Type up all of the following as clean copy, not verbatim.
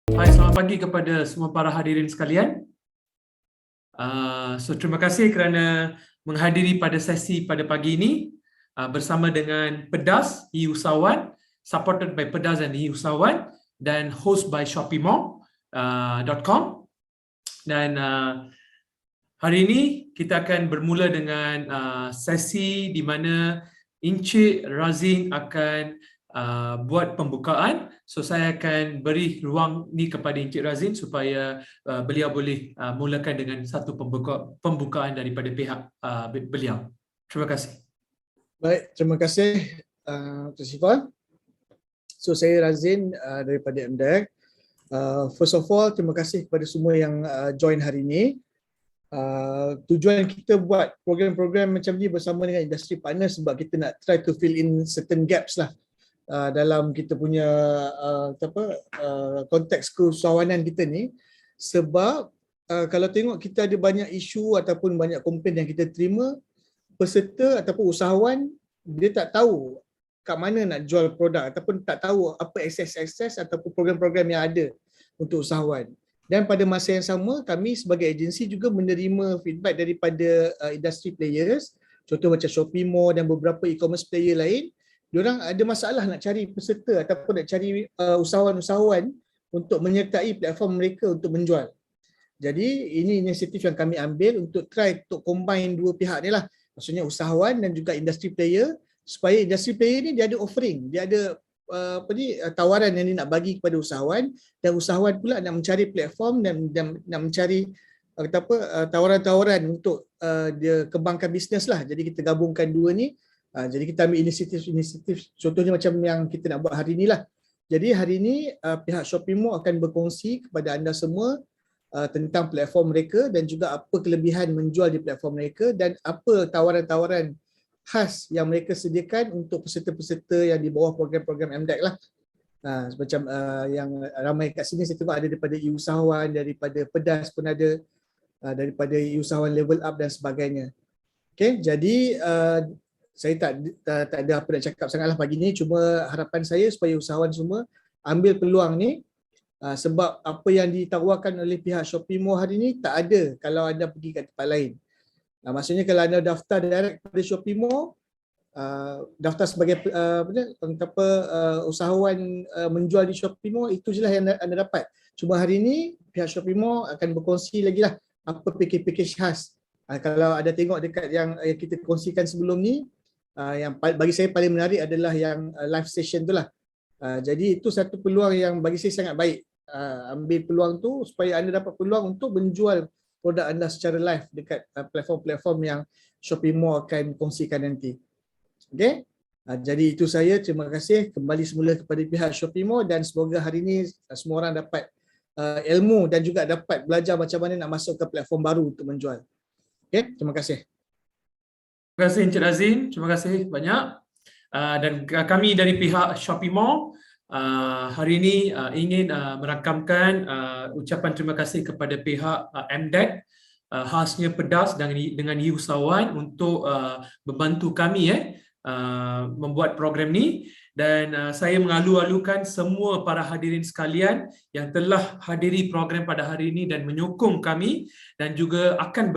Hai, selamat pagi kepada semua para hadirin sekalian. Terima kasih kerana menghadiri pada sesi pada pagi ini bersama dengan Pedas e-Usahawan, supported by Pedas dan e-Usahawan dan host by ShopeeMall.com. Dan hari ini kita akan bermula dengan sesi di mana Encik Razin akan buat pembukaan. So saya akan beri ruang ni kepada Encik Razin supaya beliau boleh mulakan dengan satu pembukaan daripada pihak beliau. Terima kasih. Baik, terima kasih Dr. Sifan. So saya Razin daripada MDEC. First of all, terima kasih kepada semua yang join hari ini. Tujuan kita buat program-program macam ni bersama dengan industri partner sebab kita nak try to fill in certain gaps lah dalam kita punya konteks keusahawanan kita ni. Sebab kalau tengok kita ada banyak isu ataupun banyak komplain yang kita terima, peserta ataupun usahawan dia tak tahu kat mana nak jual produk ataupun tak tahu apa akses ataupun program-program yang ada untuk usahawan. Dan pada masa yang sama, kami sebagai agensi juga menerima feedback daripada industry players, contoh macam Shopee Mall dan beberapa e-commerce player lain. Diorang ada masalah nak cari peserta ataupun nak cari usahawan-usahawan untuk menyertai platform mereka untuk menjual. Jadi ini inisiatif yang kami ambil untuk try untuk combine dua pihak ni lah. Maksudnya usahawan dan juga industry player, supaya industry player ni dia ada offering, dia ada tawaran yang dia nak bagi kepada usahawan, dan usahawan pula nak mencari platform dan nak mencari tawaran-tawaran untuk dia kembangkan bisnes lah. Jadi kita gabungkan dua ni. Jadi kita ambil inisiatif contohnya macam yang kita nak buat hari ni lah. Jadi hari ni pihak Shopee Mall akan berkongsi kepada anda semua tentang platform mereka dan juga apa kelebihan menjual di platform mereka dan apa tawaran-tawaran khas yang mereka sediakan untuk peserta-peserta yang di bawah program-program MDEC lah. Macam yang ramai kat sini saya tengok ada daripada e-usahawan, daripada Pedas pun ada, daripada e-usahawan level up dan sebagainya. Okay, jadi saya tak ada apa nak cakap sangatlah pagi ni, cuma harapan saya supaya usahawan semua ambil peluang ni. Sebab apa yang ditawarkan oleh pihak Shopee Mall hari ni tak ada kalau anda pergi kat tempat lain. Maksudnya kalau anda daftar direct pada Shopee Mall, daftar sebagai usahawan menjual di Shopee Mall, itu je lah yang anda dapat. Cuma hari ni pihak Shopee Mall akan berkongsi lagi lah apa package khas. Kalau ada tengok dekat yang kita kongsikan sebelum ni, yang bagi saya paling menarik adalah yang live session tu lah. Jadi itu satu peluang yang bagi saya sangat baik. Ambil peluang tu supaya anda dapat peluang untuk menjual produk anda secara live dekat platform-platform yang Shopee Mall akan kongsikan nanti. Okay? Jadi itu saya, terima kasih kembali semula kepada pihak Shopee Mall dan semoga hari ini semua orang dapat ilmu dan juga dapat belajar macam mana nak masuk ke platform baru untuk menjual. Okay? Terima kasih. Terima kasih Encik Razin, terima kasih banyak. Dan kami dari pihak Shopee Mall hari ini ingin merakamkan ucapan terima kasih kepada pihak MDEC, khasnya Pedas dengan e-usahawan untuk membantu kami membuat program ni. Dan saya mengalu-alukan semua para hadirin sekalian yang telah hadiri program pada hari ini dan menyokong kami dan juga akan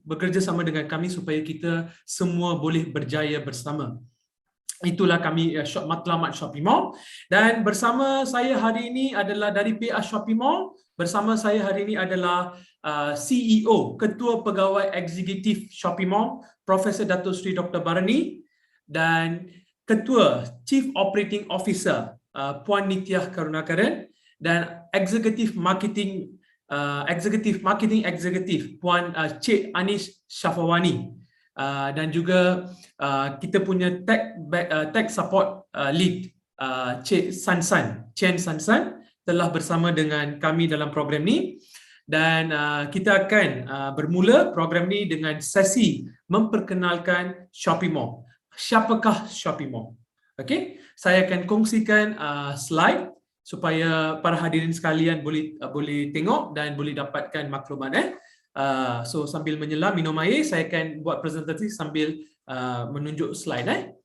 bekerja sama dengan kami supaya kita semua boleh berjaya bersama. Itulah kami Matlamat Shopee Mall. Dan bersama saya hari ini adalah dari pihak Shopee Mall. Bersama saya hari ini adalah CEO, Ketua Pegawai Eksekutif Shopee Mall, Profesor Datuk Seri Dr. Barani, dan Ketua Chief Operating Officer Puan Nitya Karunakaran, dan Executive Marketing Executive Puan Cik Anish Shafawani. Dan juga kita punya tech support lead Cik Chen Sansan telah bersama dengan kami dalam program ni. Dan kita akan bermula program ni dengan sesi memperkenalkan Shopee Mall. Siapakah Shopee Mall? Okey, saya akan kongsikan slide supaya para hadirin sekalian boleh tengok dan boleh dapatkan maklumat. So sambil menyelam minum air, saya akan buat presentasi sambil menunjuk slide.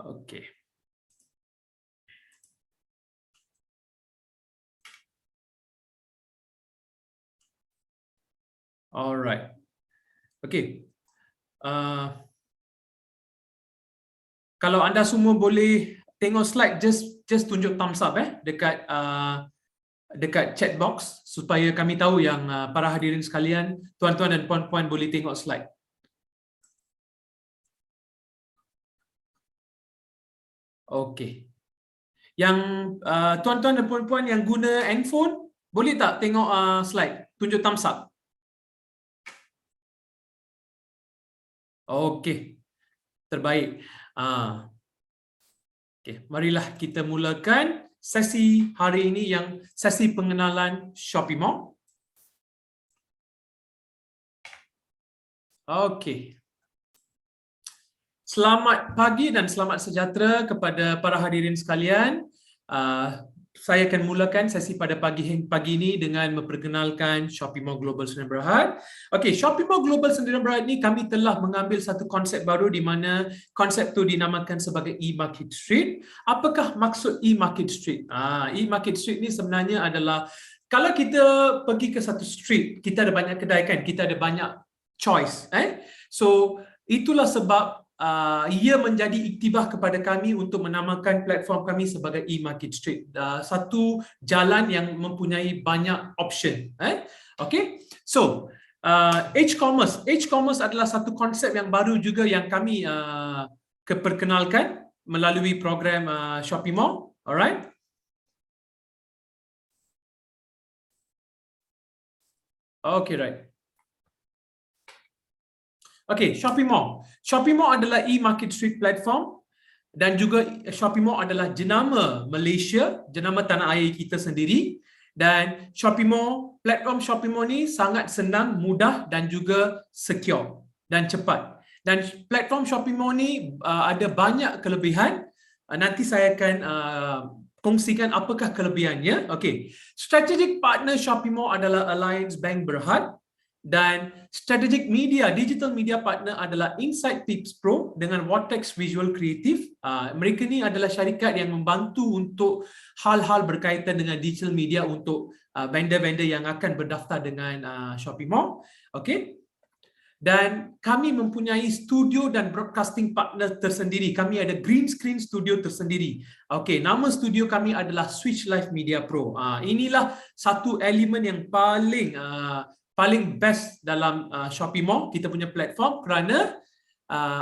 Okey. Alright. Okay. Kalau anda semua boleh tengok slide, just tunjuk thumbs up dekat dekat chat box supaya kami tahu yang para hadirin sekalian, tuan-tuan dan puan-puan boleh tengok slide. Okey. Yang tuan-tuan dan puan-puan yang guna handphone, boleh tak tengok slide? Tunjuk thumbs up. Okey. Terbaik. Okey, marilah kita mulakan sesi hari ini yang sesi pengenalan Shopee Mall. Okey. Selamat pagi dan selamat sejahtera kepada para hadirin sekalian. Saya akan mulakan sesi pada pagi ini dengan memperkenalkan Shopee Mall Global Sdn Bhd. Okey, Shopee Mall Global Sdn Bhd ni kami telah mengambil satu konsep baru di mana konsep tu dinamakan sebagai e-market street. Apakah maksud e-market street? E-market street ni sebenarnya adalah kalau kita pergi ke satu street, kita ada banyak kedai kan, kita ada banyak choice. So itulah sebab ia menjadi iktibah kepada kami untuk menamakan platform kami sebagai e-market street. Satu jalan yang mempunyai banyak option. Okay, so H-commerce. H-commerce adalah satu konsep yang baru juga yang kami perkenalkan melalui program Shopee Mall. Alright. Okay, right. Okay, Shopee Mall. Shopee Mall adalah e-market street platform dan juga Shopee Mall adalah jenama Malaysia, jenama tanah air kita sendiri. Dan Shopee Mall, platform Shopee Mall ni sangat senang, mudah dan juga secure dan cepat. Dan platform Shopee Mall ni ada banyak kelebihan. Nanti saya akan kongsikan apakah kelebihannya. Okay, strategic partner Shopee Mall adalah Alliance Bank Berhad. Dan strategic media, digital media partner adalah Insight Tips Pro dengan Vortex Visual Creative. Mereka ni adalah syarikat yang membantu untuk hal-hal berkaitan dengan digital media untuk vendor-vendor yang akan berdaftar dengan Shopee Mall. Okay. Dan kami mempunyai studio dan broadcasting partner tersendiri. Kami ada green screen studio tersendiri. Okay, nama studio kami adalah Switch Live Media Pro. Inilah satu elemen yang paling best dalam Shopee Mall, kita punya platform, kerana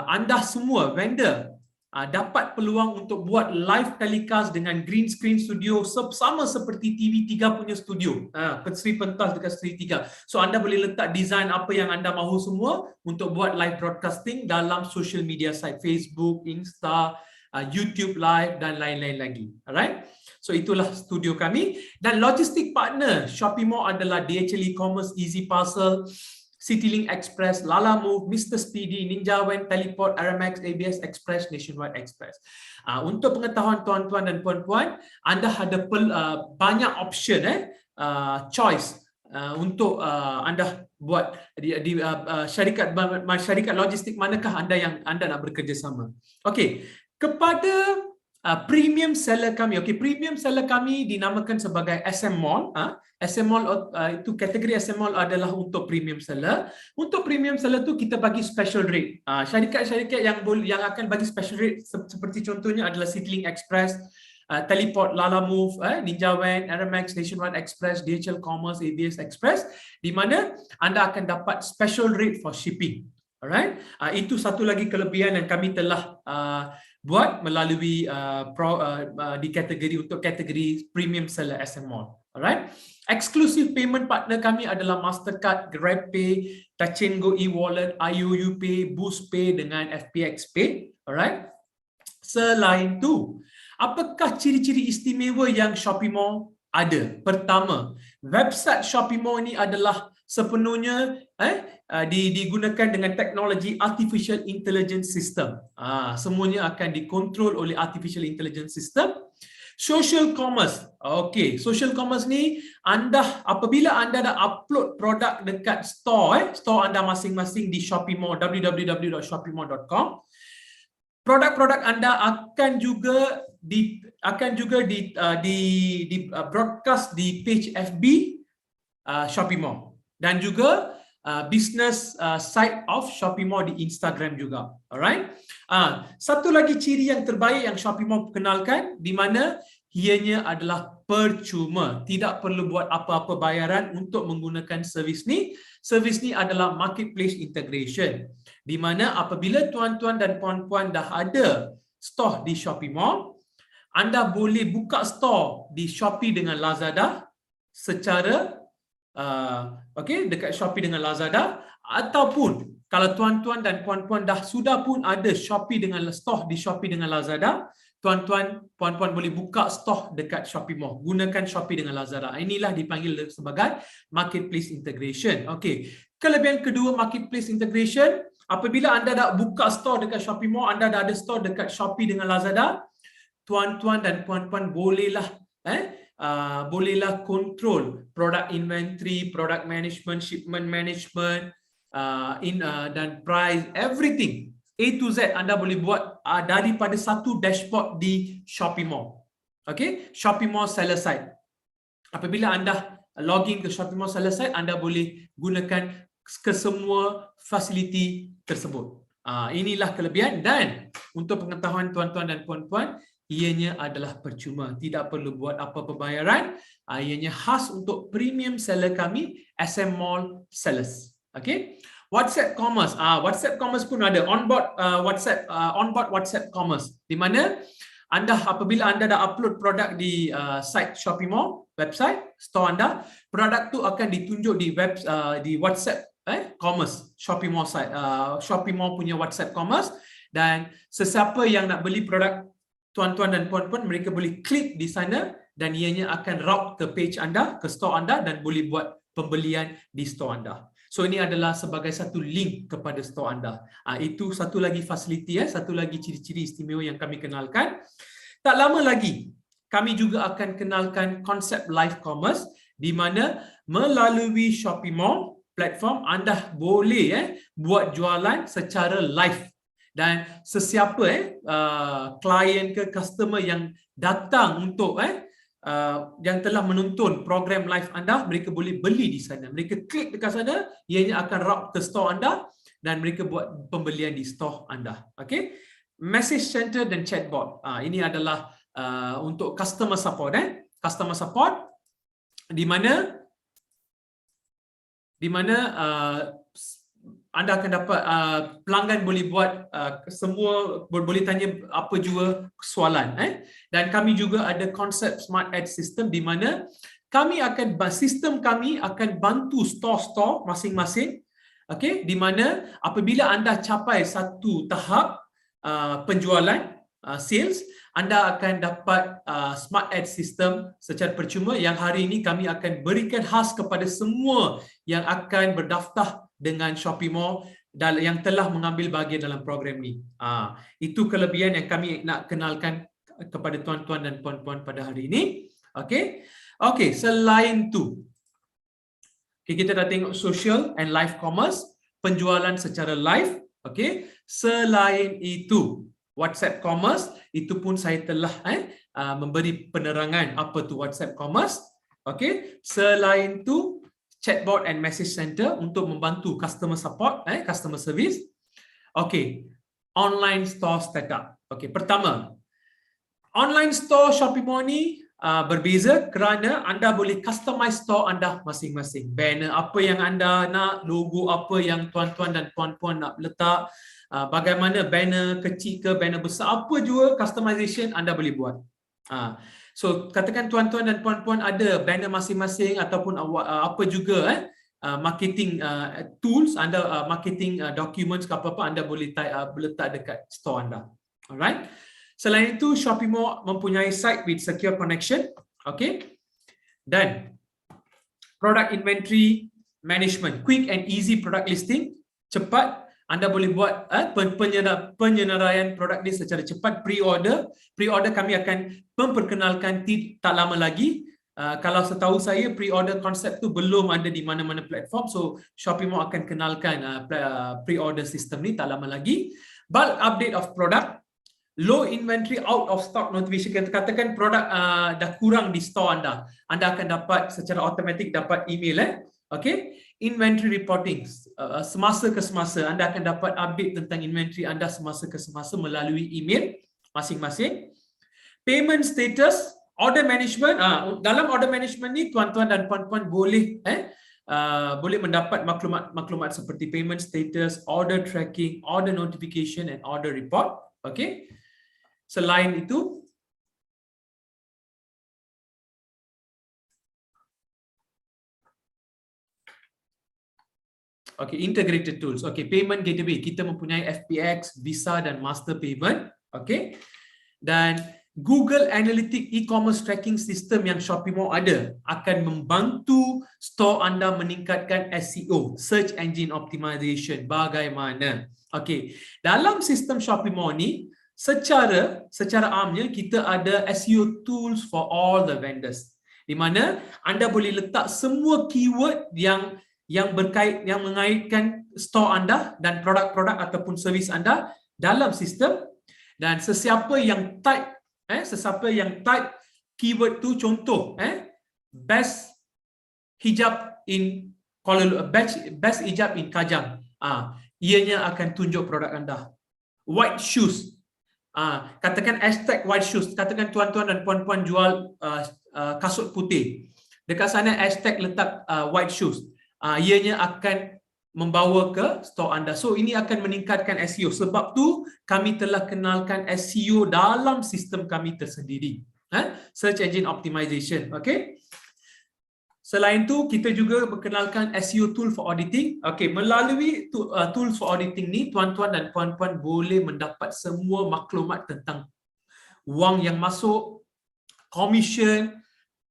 anda semua vendor dapat peluang untuk buat live telecast dengan green screen studio sama seperti TV3 punya studio, Sri Pentas dekat Sri 3. So anda boleh letak design apa yang anda mahu semua untuk buat live broadcasting dalam social media site, Facebook, Insta, YouTube Live dan lain-lain lagi. Alright. So itulah studio kami. Dan logistik partner Shopee Mall adalah DHL E-commerce, Easy Parcel, Citylink Express, Lalamove, Mr. Speedy, Ninjavan, Teleport, Aramex, ABS Express, Nationwide Express. Untuk pengetahuan tuan-tuan dan puan-puan, anda ada banyak option, choice untuk anda buat di syarikat logistik manakah anda nak bekerjasama. Okey, kepada premium seller kami. Okey, premium seller kami dinamakan sebagai SM Mall. SM Mall itu kategori SM Mall adalah untuk premium seller. Untuk premium seller tu kita bagi special rate. Syarikat-syarikat yang akan bagi special rate seperti contohnya adalah Citylink Express, Teleport, Lalamove, Ninjavan, Aramex, Nationwide Express, DHL Commerce, ABS Express, di mana anda akan dapat special rate for shipping. Alright, itu satu lagi kelebihan yang kami telah buat melalui di kategori premium seller SM Mall. Alright, exclusive payment partner kami adalah Mastercard, GrabPay, Touch 'n Go e-wallet, IOU Pay, Boost Pay dengan FPX Pay. Alright. Selain tu, apakah ciri-ciri istimewa yang Shopee Mall ada? Pertama, website Shopee Mall ni adalah sepenuhnya digunakan dengan teknologi artificial intelligence system. Semuanya akan dikontrol oleh artificial intelligence system. Social commerce. Okey, social commerce ni apabila anda dah upload produk dekat store anda masing-masing di Shopee Mall, www.shoppeemall.com, produk-produk anda akan juga di broadcast di page FB Shopee Mall. Dan juga business site of Shopee Mall di Instagram juga. Alright. Satu lagi ciri yang terbaik yang Shopee Mall kenalkan, di mana ianya adalah percuma. Tidak perlu buat apa-apa bayaran untuk menggunakan servis ni. Servis ni adalah marketplace integration, di mana apabila tuan-tuan dan puan-puan dah ada store di Shopee Mall, anda boleh buka store di Shopee dengan Lazada secara dekat Shopee dengan Lazada, ataupun kalau tuan-tuan dan puan-puan sudah pun ada Shopee dengan store di Shopee dengan Lazada, tuan-tuan puan-puan boleh buka store dekat Shopee Mall, gunakan Shopee dengan Lazada. Inilah dipanggil sebagai marketplace integration. Okey. Kelebihan kedua marketplace integration, apabila anda dah buka store dekat Shopee Mall, anda dah ada store dekat Shopee dengan Lazada, tuan-tuan dan puan-puan bolehlah control product inventory, product management, shipment management, dan price, everything A to Z anda boleh buat daripada satu dashboard di Shopee Mall. Okay, Shopee Mall seller site. Apabila anda login ke Shopee Mall seller site, anda boleh gunakan kesemua fasiliti tersebut. Inilah kelebihan, dan untuk pengetahuan tuan-tuan dan puan-puan, ianya adalah percuma, tidak perlu buat apa pembayaran. Ianya khas untuk premium seller kami, SM Mall sellers. Okay. WhatsApp Commerce. WhatsApp Commerce pun ada onboard WhatsApp Commerce, di mana apabila anda dah upload produk di site Shopee Mall website store anda, produk tu akan ditunjuk di WhatsApp Commerce Shopee Mall site, Shopee Mall punya WhatsApp Commerce, dan sesiapa yang nak beli produk tuan-tuan dan puan-puan, mereka boleh klik di sana dan ianya akan route ke page anda, ke store anda, dan boleh buat pembelian di store anda. So ini adalah sebagai satu link kepada store anda. Itu satu lagi fasiliti, satu lagi ciri-ciri istimewa yang kami kenalkan. Tak lama lagi, kami juga akan kenalkan konsep live commerce, di mana melalui Shopee Mall platform anda boleh buat jualan secara live. Dan sesiapa klien ke customer yang datang untuk yang telah menonton program live anda, mereka boleh beli di sana. Mereka klik dekat sana, ianya akan route ke store anda dan mereka buat pembelian di store anda. Okey. Message center dan chatbot. Ini adalah untuk customer support. Customer support di mana anda akan dapat pelanggan boleh buat semua, boleh tanya apa jua soalan, dan kami juga ada konsep smart ad system, di mana sistem kami akan bantu store-store masing-masing, okey, di mana apabila anda capai satu tahap penjualan, sales, anda akan dapat smart ad system secara percuma, yang hari ini kami akan berikan khas kepada semua yang akan berdaftar dengan Shopee Mall dan yang telah mengambil bahagian dalam program ni. Itu kelebihan yang kami nak kenalkan kepada tuan-tuan dan puan-puan pada hari ini. Okey. Okey, selain tu, kita dah tengok social and live commerce, penjualan secara live. Okey. Selain itu, WhatsApp commerce, itu pun saya telah memberi penerangan apa tu WhatsApp commerce. Okey. Selain tu, chatbot and message center untuk membantu customer support, customer service. Okey, online store startup. Okey, pertama, online store Shopee Mall ni berbeza kerana anda boleh customize store anda masing-masing. Banner apa yang anda nak, logo apa yang tuan-tuan dan puan-puan nak letak, bagaimana banner kecil ke banner besar, apa jua customization anda boleh buat. So katakan tuan-tuan dan puan-puan ada banner masing-masing ataupun apa juga marketing tools anda, marketing documents ke apa-apa, anda boleh letak dekat store anda. Alright. Selain itu, Shopee Mall mempunyai site with secure connection. Okay. Dan product inventory management, quick and easy product listing, cepat. Anda boleh buat penyenaraian produk ini secara cepat. Pre-order kami akan memperkenalkan tak lama lagi. Kalau setahu saya, pre-order konsep tu belum ada di mana-mana platform. So Shopee Mall akan kenalkan pre-order system ni tak lama lagi. Bulk update of product, low inventory, out of stock notification. Katakan produk dah kurang di store anda, anda akan dapat secara automatik dapat email Okay, inventory reporting, semasa ke semasa anda akan dapat update tentang inventory anda semasa ke semasa melalui email masing-masing. Payment status, order management. Dalam order management ni tuan-tuan dan puan-puan boleh boleh mendapat maklumat seperti payment status, order tracking, order notification and order report. Okay. Selain itu, okay, integrated tools. Okay, payment gateway. Kita mempunyai FPX, Visa dan Master Payment. Okay. Dan Google Analytics e-commerce tracking system yang Shopee Mall ada akan membantu store anda meningkatkan SEO, search engine optimization. Bagaimana? Okay. Dalam sistem Shopee Mall ni, secara amnya kita ada SEO tools for all the vendors. Di mana anda boleh letak semua keyword yang mengaitkan store anda dan produk-produk ataupun servis anda dalam sistem, dan sesiapa yang type keyword tu, contoh best hijab in best hijab in Kajang, ianya akan tunjuk produk anda. White shoes, katakan hashtag white shoes, katakan tuan-tuan dan puan-puan jual kasut putih, dekat sana hashtag letak white shoes, ianya akan membawa ke store anda. So ini akan meningkatkan SEO. Sebab tu kami telah kenalkan SEO dalam sistem kami tersendiri. Search engine optimization. Okay. Selain tu kita juga perkenalkan SEO tool for auditing. Okay, melalui tools for auditing ni tuan-tuan dan puan-puan boleh mendapat semua maklumat tentang wang yang masuk, commission,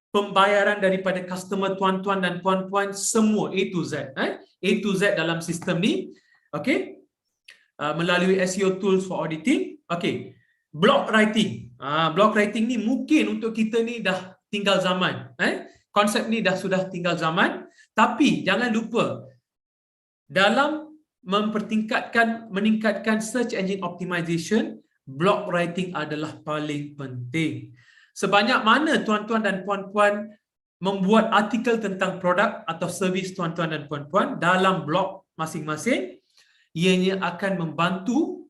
pembayaran daripada customer tuan-tuan dan puan-puan, semua A to Z. A to Z dalam sistem ni. Okay. Melalui SEO tools for auditing. Okay. Blog writing. Blog writing ni mungkin untuk kita ni dah tinggal zaman. Konsep ni sudah tinggal zaman. Tapi jangan lupa, dalam meningkatkan search engine optimization, blog writing adalah paling penting. Sebanyak mana tuan-tuan dan puan-puan membuat artikel tentang produk atau servis tuan-tuan dan puan-puan dalam blog masing-masing, ianya akan membantu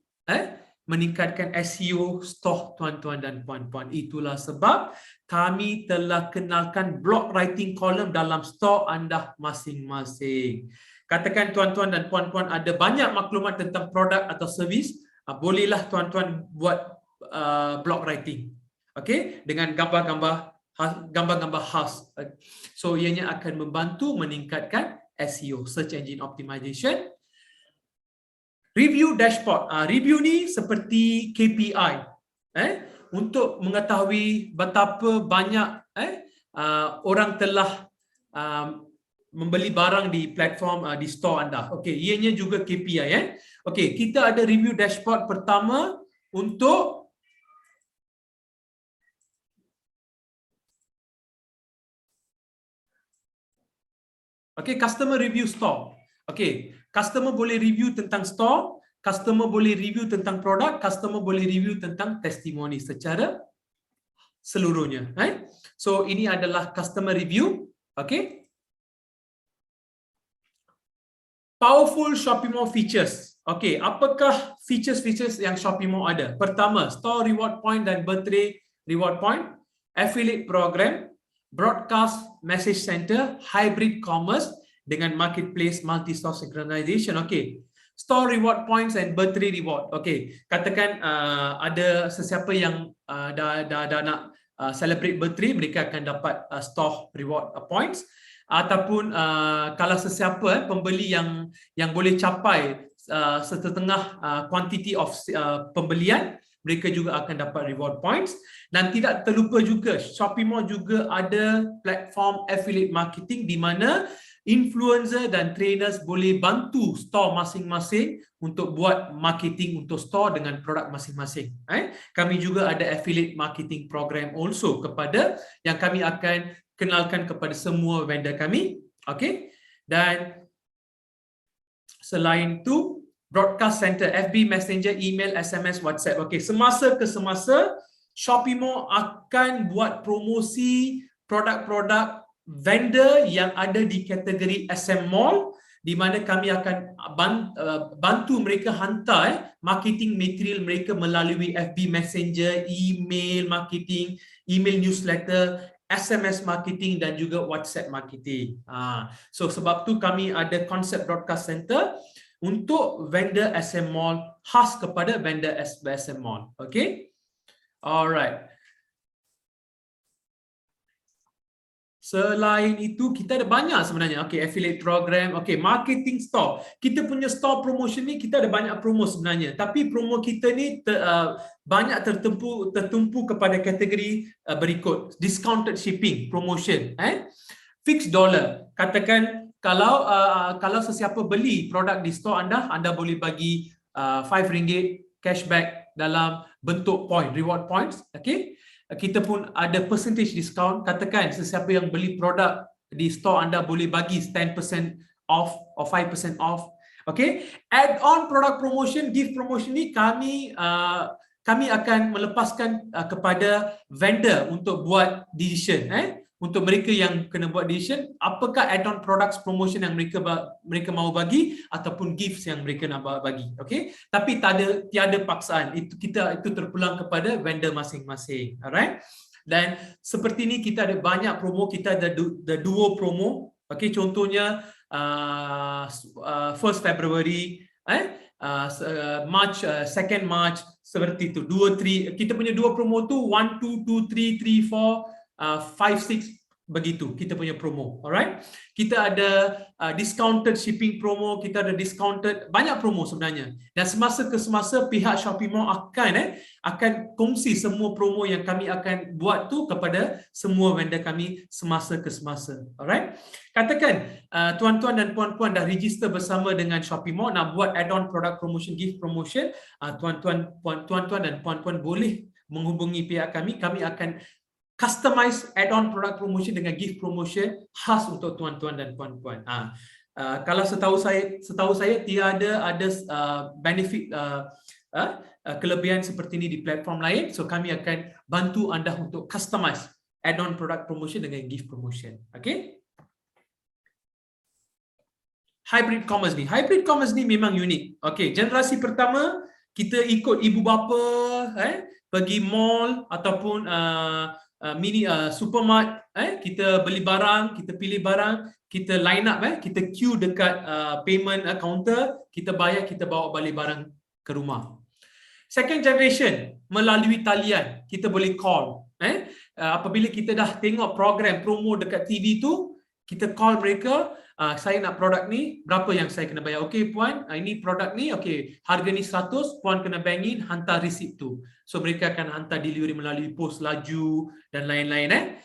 meningkatkan SEO store tuan-tuan dan puan-puan. Itulah sebab kami telah kenalkan blog writing column dalam store anda masing-masing. Katakan tuan-tuan dan puan-puan ada banyak maklumat tentang produk atau servis, bolehlah tuan-tuan buat blog writing. Okay, dengan gambar-gambar khas. So ianya akan membantu meningkatkan SEO, search engine optimization. Review dashboard. Review ni seperti KPI untuk mengetahui betapa banyak orang telah membeli barang di platform di store anda. Okey, ianya juga KPI. Okey, kita ada review dashboard pertama untuk customer review store. Customer boleh review tentang store, customer boleh review tentang produk, customer boleh review tentang testimoni secara seluruhnya. So ini adalah customer review. Powerful Shopee Mall features. Apakah features yang Shopee Mall ada? Pertama, store reward point dan birthday reward point, affiliate program, broadcast message center, hybrid commerce dengan marketplace multi-store synchronization. Store reward points and birthday reward. Katakan ada sesiapa yang dah nak celebrate birthday, mereka akan dapat store reward points. Ataupun kalau sesiapa pembeli yang boleh capai setengah quantity of pembelian, mereka juga akan dapat reward points. Dan tidak terlupa juga, Shopee Mall juga ada platform affiliate marketing di mana influencer dan trainers boleh bantu store masing-masing untuk buat marketing untuk store dengan produk masing-masing. Kami juga ada affiliate marketing program also kepada yang kami akan kenalkan kepada semua vendor kami. Dan selain itu, broadcast center, FB, Messenger, email, SMS, WhatsApp. Semasa ke semasa, Shopee Mall akan buat promosi produk-produk vendor yang ada di kategori SM Mall, di mana kami akan bantu mereka hantar marketing material mereka melalui FB Messenger, email marketing, email newsletter, SMS marketing dan juga WhatsApp marketing. So sebab tu kami ada konsep broadcast center untuk vendor SM Mall, khas kepada vendor SM Mall. Okay? Alright. Selain itu, kita ada banyak sebenarnya. Okay, affiliate program. Okay, marketing store. Kita punya store promotion ni, kita ada banyak promo sebenarnya. Tapi promo kita ni banyak tertumpu kepada kategori berikut. Discounted shipping, promotion. Fixed dollar. Katakan, kalau sesiapa beli produk di store anda boleh bagi RM5 cashback dalam bentuk point, reward points. Okay. Kita pun ada percentage discount. Katakan sesiapa yang beli produk di store anda boleh bagi 10% off or 5% off. Okay. Add-on product promotion, gift promotion ni kami akan melepaskan kepada vendor untuk buat decision. Untuk mereka yang kena buat decision, apakah add-on products promotion yang mereka mahu bagi ataupun gifts yang mereka nak bagi. Okay. Tapi tiada paksaan. Itu terpulang kepada vendor masing-masing. Alright. Dan seperti ni kita ada banyak promo. Kita ada duo promo. Okay. Contohnya 1st February, March, 2nd March, seperti itu. 2, 3. Kita punya dua promo tu 1, 2, 2, 3, 3, 4. 5, 6 begitu kita punya promo. Alright. Kita ada discounted shipping promo, kita ada discounted banyak promo sebenarnya. Dan semasa ke semasa pihak Shopee Mall akan kongsi semua promo yang kami akan buat tu kepada semua vendor kami semasa ke semasa. Alright. Katakan tuan-tuan dan puan-puan dah register bersama dengan Shopee Mall nak buat add-on product promotion, gift promotion, tuan-tuan dan puan-puan boleh menghubungi pihak kami akan customize add-on product promotion dengan gift promotion khas untuk tuan-tuan dan puan-puan. Kalau setahu saya tiada ada benefit kelebihan seperti ini di platform lain, so kami akan bantu anda untuk customize add-on product promotion dengan gift promotion. Okay? Hybrid commerce ni memang unik. Okay, generasi pertama kita ikut ibu bapa pergi mall ataupun mini supermart, kita beli barang, kita pilih barang, kita line up, kita queue dekat payment counter, kita bayar, kita bawa balik barang ke rumah. Second generation, melalui talian, kita boleh call. Apabila kita dah tengok program promo dekat TV tu, kita call mereka, saya nak produk ni, berapa yang saya kena bayar? Okey puan, ini produk ni, okey, harga ni 100, puan kena bank in, hantar resip tu. So mereka akan hantar delivery melalui pos laju dan lain-lain.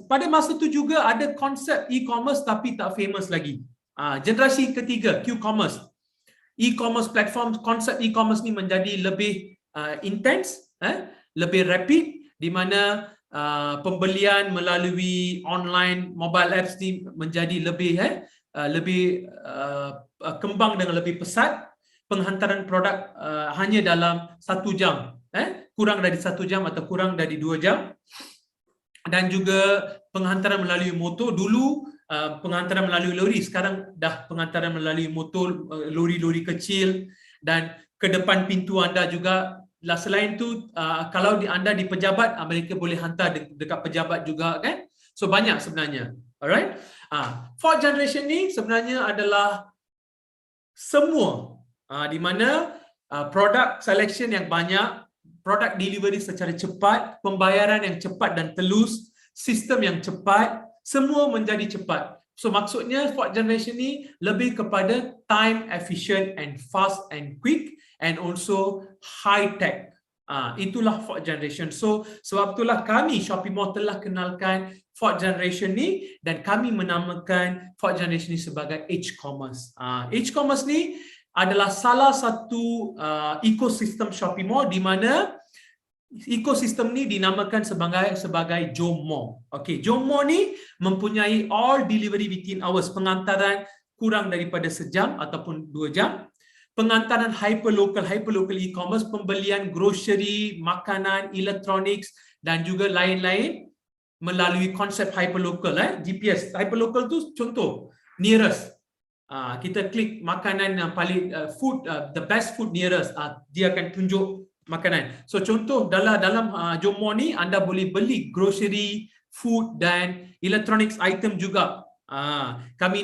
Pada masa tu juga ada konsep e-commerce tapi tak famous lagi. Generasi ketiga, Q-commerce. E-commerce platform, konsep e-commerce ni menjadi lebih intense, lebih rapid, di mana pembelian melalui online mobile apps ni menjadi lebih kembang dengan lebih pesat. Penghantaran produk hanya dalam 1 jam, kurang dari 1 jam atau kurang dari 2 jam. Dan juga penghantaran melalui motor. Dulu penghantaran melalui lori, sekarang dah penghantaran melalui motor, lori-lori kecil, dan ke depan pintu anda juga. Selain tu, kalau anda di pejabat, mereka boleh hantar dekat pejabat juga, kan? So banyak sebenarnya. Alright. Fourth generation ni sebenarnya adalah semua di mana produk selection yang banyak, produk delivery secara cepat, pembayaran yang cepat dan telus, sistem yang cepat, semua menjadi cepat. So maksudnya fourth generation ni lebih kepada time efficient and fast and quick, and also high tech. Itulah fourth generation. So sebab itulah kami Shopee Mall telah kenalkan fourth generation ni, dan kami menamakan fourth generation ni sebagai Edge Commerce. Edge Commerce ni adalah salah satu ekosistem Shopee Mall, di mana ekosistem ni dinamakan sebagai Jomo. Okey, Jomo ni mempunyai all delivery within hours, pengantaran kurang daripada sejam ataupun 2 jam. Pengantaran hyperlocal e-commerce, pembelian grocery, makanan, electronics dan juga lain-lain melalui konsep hyperlocal. GPS hyperlocal tu contoh nearest. Kita klik makanan yang paling food, the best food nearest, dia akan tunjuk makanan. So contoh dalam Jomo ni anda boleh beli grocery, food dan electronics item juga. Kami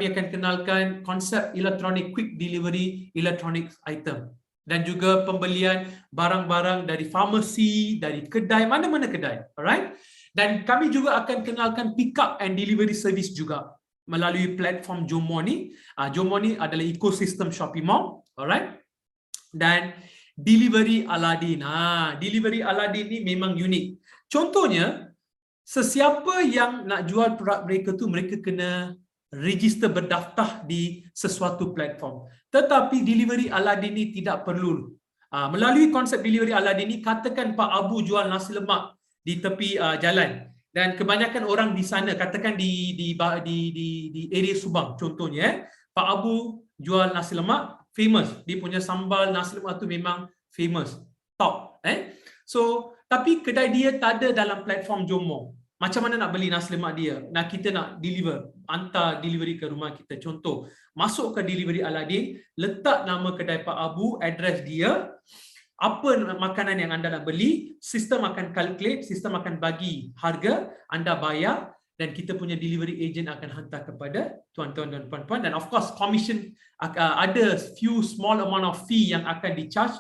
akan kenalkan konsep electronic quick delivery electronics item dan juga pembelian barang-barang dari farmasi, dari kedai, mana-mana kedai. Alright? Dan kami juga akan kenalkan pick up and delivery service juga melalui platform Jomo ni. Jomo ni adalah ekosistem Shopee Mall, alright? Dan delivery Aladdin. Delivery Aladdin ni memang unik. Contohnya, sesiapa yang nak jual produk mereka tu, mereka kena register berdaftar di sesuatu platform. Tetapi delivery Aladdin ni tidak perlu. Melalui konsep delivery Aladdin ni, katakan Pak Abu jual nasi lemak di tepi jalan. Dan kebanyakan orang di sana, katakan di area Subang contohnya, Pak Abu jual nasi lemak, famous. Dia punya sambal nasi lemak tu memang famous, top. So, tapi kedai dia tak ada dalam platform Jomo. Macam mana nak beli nasi lemak dia? Kita nak deliver, hantar delivery ke rumah kita. Contoh, masuk ke delivery Aladdin, letak nama kedai Pak Abu, address dia, apa makanan yang anda nak beli, sistem akan calculate, sistem akan bagi harga, anda bayar dan kita punya delivery agent akan hantar kepada tuan-tuan dan puan-puan, dan of course commission, ada few small amount of fee yang akan di-charge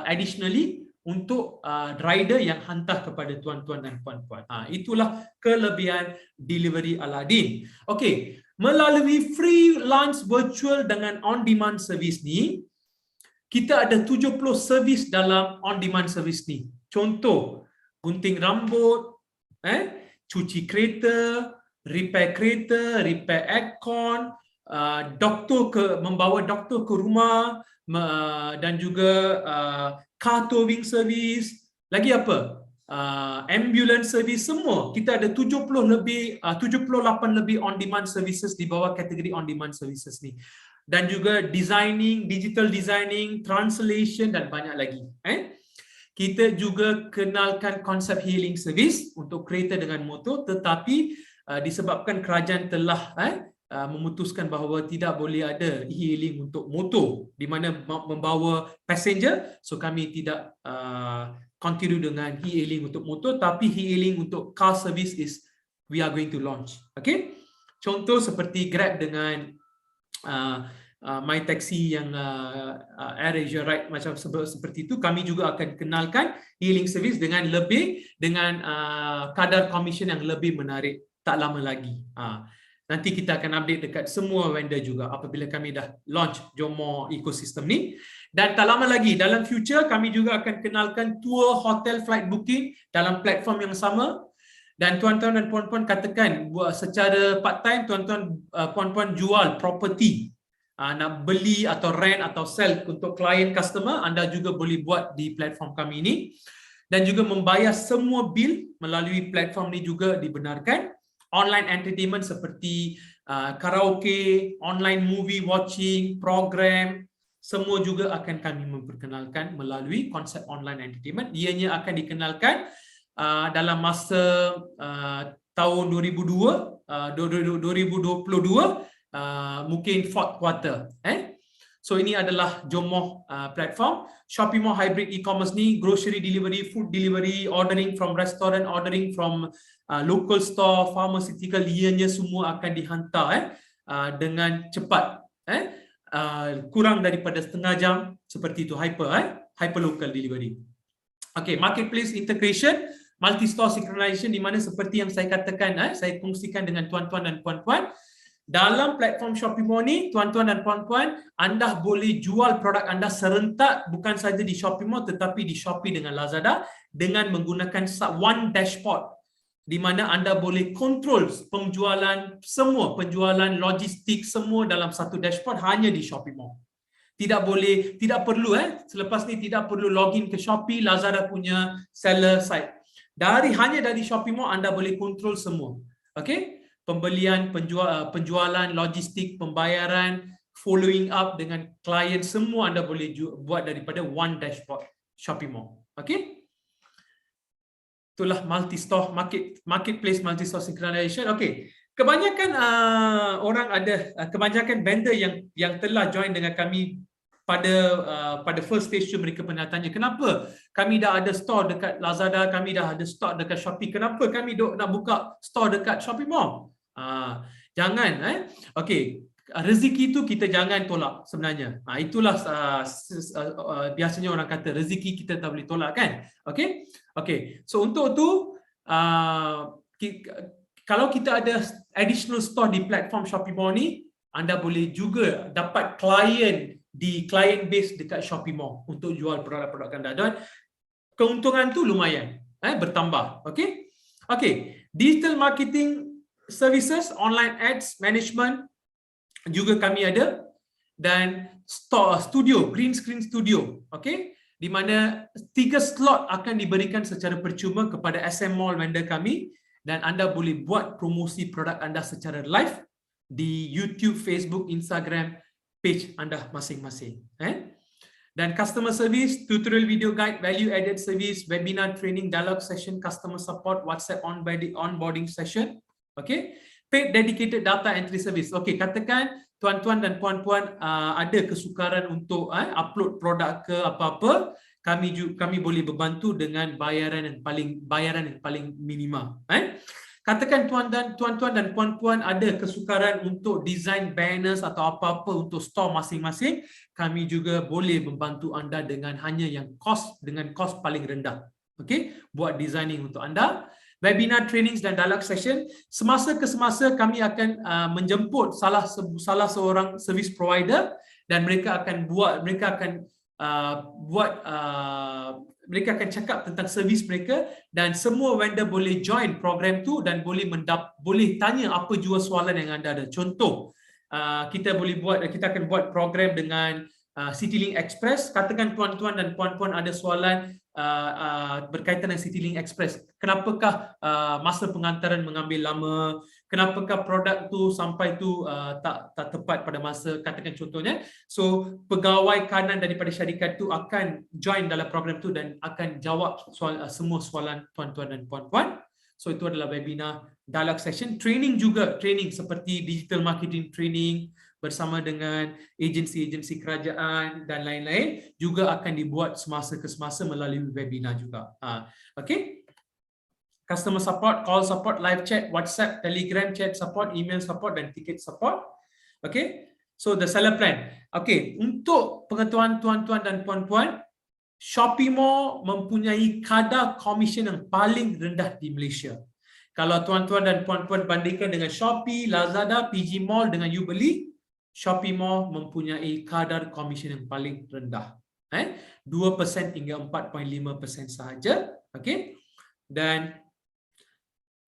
additionally untuk rider yang hantar kepada tuan-tuan dan puan-puan. Itulah kelebihan delivery Aladdin. Okey, melalui free launch virtual dengan on-demand service ni, kita ada 70 servis dalam on-demand service ni. Contoh, gunting rambut, cuci kereta, repair aircon, membawa doktor ke rumah, dan juga car towing service. Lagi apa? Ambulance service, semua. Kita ada 78 lebih on-demand services di bawah kategori on-demand services ni. Dan juga designing, digital designing, translation dan banyak lagi. Kita juga kenalkan konsep healing service untuk kereta dengan motor, tetapi disebabkan kerajaan telah memutuskan bahawa tidak boleh ada e-hailing untuk motor di mana membawa passenger, so kami tidak continue dengan e-hailing untuk motor, tapi e-hailing untuk car service is we are going to launch. Okay, contoh seperti Grab dengan My Taxi yang AirAsia Ride macam seperti itu, kami juga akan kenalkan e-hailing service dengan kadar commission yang lebih menarik tak lama lagi. Nanti kita akan update dekat semua vendor juga apabila kami dah launch Jomo ecosystem ni. Dan tak lama lagi dalam future kami juga akan kenalkan tour hotel flight booking dalam platform yang sama. Dan tuan-tuan dan puan-puan katakan buat secara part time, tuan-tuan puan-puan jual property, nak beli atau rent atau sell untuk klien customer, anda juga boleh buat di platform kami ini. Dan juga membayar semua bil melalui platform ni juga dibenarkan. Online entertainment seperti karaoke, online movie watching, program, semua juga akan kami memperkenalkan melalui konsep online entertainment. Ianya akan dikenalkan dalam masa tahun 2022, mungkin fourth quarter. So ini adalah Jomo platform. Shopee Mall hybrid e-commerce ni, grocery delivery, food delivery, ordering from restaurant, ordering from local store, pharmaceutical, ianya semua akan dihantar dengan cepat. Kurang daripada setengah jam, seperti itu, hyperlocal delivery. Okay, marketplace integration, multi-store synchronization, di mana seperti yang saya katakan, saya kongsikan dengan tuan-tuan dan puan-puan. Dalam platform Shopee Mall ni, tuan-tuan dan puan-puan, anda boleh jual produk anda serentak bukan saja di Shopee Mall tetapi di Shopee dengan Lazada dengan menggunakan one dashboard di mana anda boleh kontrol penjualan, semua penjualan, logistik, semua dalam satu dashboard hanya di Shopee Mall. Tidak perlu selepas ni tidak perlu login ke Shopee, Lazada punya seller site. Hanya dari Shopee Mall anda boleh kontrol semua. Okay? Pembelian, penjualan, logistik, pembayaran, following up dengan klien, semua anda boleh buat daripada one dashboard Shopee Mall. Okay? itulah multi-store marketplace multi-store synchronization. Okey. Kebanyakan orang ada kebanyakan vendor yang telah join dengan kami pada first stage tu, mereka pernah tanya, kenapa kami dah ada store dekat Lazada, kami dah ada store dekat Shopee, kenapa kami nak buka store dekat Shopee Mall? Jangan okey, rezeki tu kita jangan tolak sebenarnya. Itulah biasanya orang kata rezeki kita tak boleh tolak kan. Okey. Okey. So untuk tu kalau kita ada additional store di platform Shopee Mall ni, anda boleh juga dapat klien di client base dekat Shopee Mall untuk jual produk-produk anda, dan keuntungan tu lumayan bertambah. Okey. Okey, digital marketing services, online ads management juga kami ada, dan studio, green screen studio. Okey, di mana 3 slot akan diberikan secara percuma kepada SM Mall vendor kami, dan anda boleh buat promosi produk anda secara live di YouTube, Facebook, Instagram page anda masing-masing. Dan customer service, tutorial video guide, value added service, webinar training, dialogue session, customer support, WhatsApp onboarding session. Okay, paid dedicated data entry service. Okay, katakan tuan-tuan dan puan-puan ada kesukaran untuk upload produk ke apa-apa, kami boleh membantu dengan bayaran yang paling minima. Katakan tuan-tuan dan puan-puan ada kesukaran untuk design banners atau apa-apa untuk store masing-masing, kami juga boleh membantu anda dengan dengan kos paling rendah. Okey, buat designing untuk anda. Webinar, trainings dan dialogue session, semasa ke semasa kami akan menjemput salah seorang service provider, dan mereka akan cakap tentang servis mereka, dan semua vendor boleh join program tu dan boleh tanya apa jua soalan yang anda ada. Contoh, kita akan buat program dengan CityLink Express. Katakan tuan-tuan dan puan-puan ada soalan berkaitan dengan CityLink Express. Kenapakah masa pengantaran mengambil lama? Kenapakah produk tu sampai tu tak tepat pada masa? Katakan contohnya. So pegawai kanan daripada syarikat tu akan join dalam program tu dan akan jawab semua soalan tuan-tuan dan puan-puan. So itu adalah webinar, dialogue session. Training juga, training seperti digital marketing training bersama dengan agensi-agensi kerajaan dan lain-lain juga akan dibuat semasa ke semasa melalui webinar juga. Okay. Customer support, call support, live chat, WhatsApp, Telegram chat support, email support dan ticket support. Okay. So the seller plan. Okay. Untuk pengetahuan tuan-tuan dan puan-puan, Shopee Mall mempunyai kadar komisen yang paling rendah di Malaysia. Kalau tuan-tuan dan puan-puan bandingkan dengan Shopee, Lazada, PG Mall dengan YouBeli, Shopee Mall mempunyai kadar komisen yang paling rendah. 2% hingga 4.5% sahaja. Okay. Dan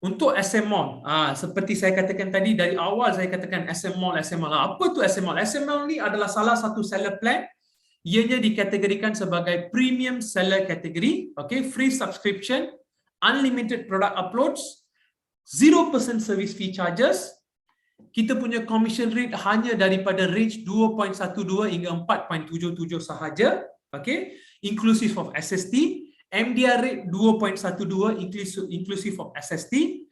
untuk SM Mall, seperti saya katakan tadi, dari awal saya katakan SM Mall. Apa tu SM Mall? SM Mall ni adalah salah satu seller plan. Ianya dikategorikan sebagai premium seller category. Okay, free subscription, unlimited product uploads, 0% service fee charges. Kita punya commission rate hanya daripada range 2.12 hingga 4.77 sahaja. Okay, inclusive of SST. MDR rate 2.12 inclusive of SST.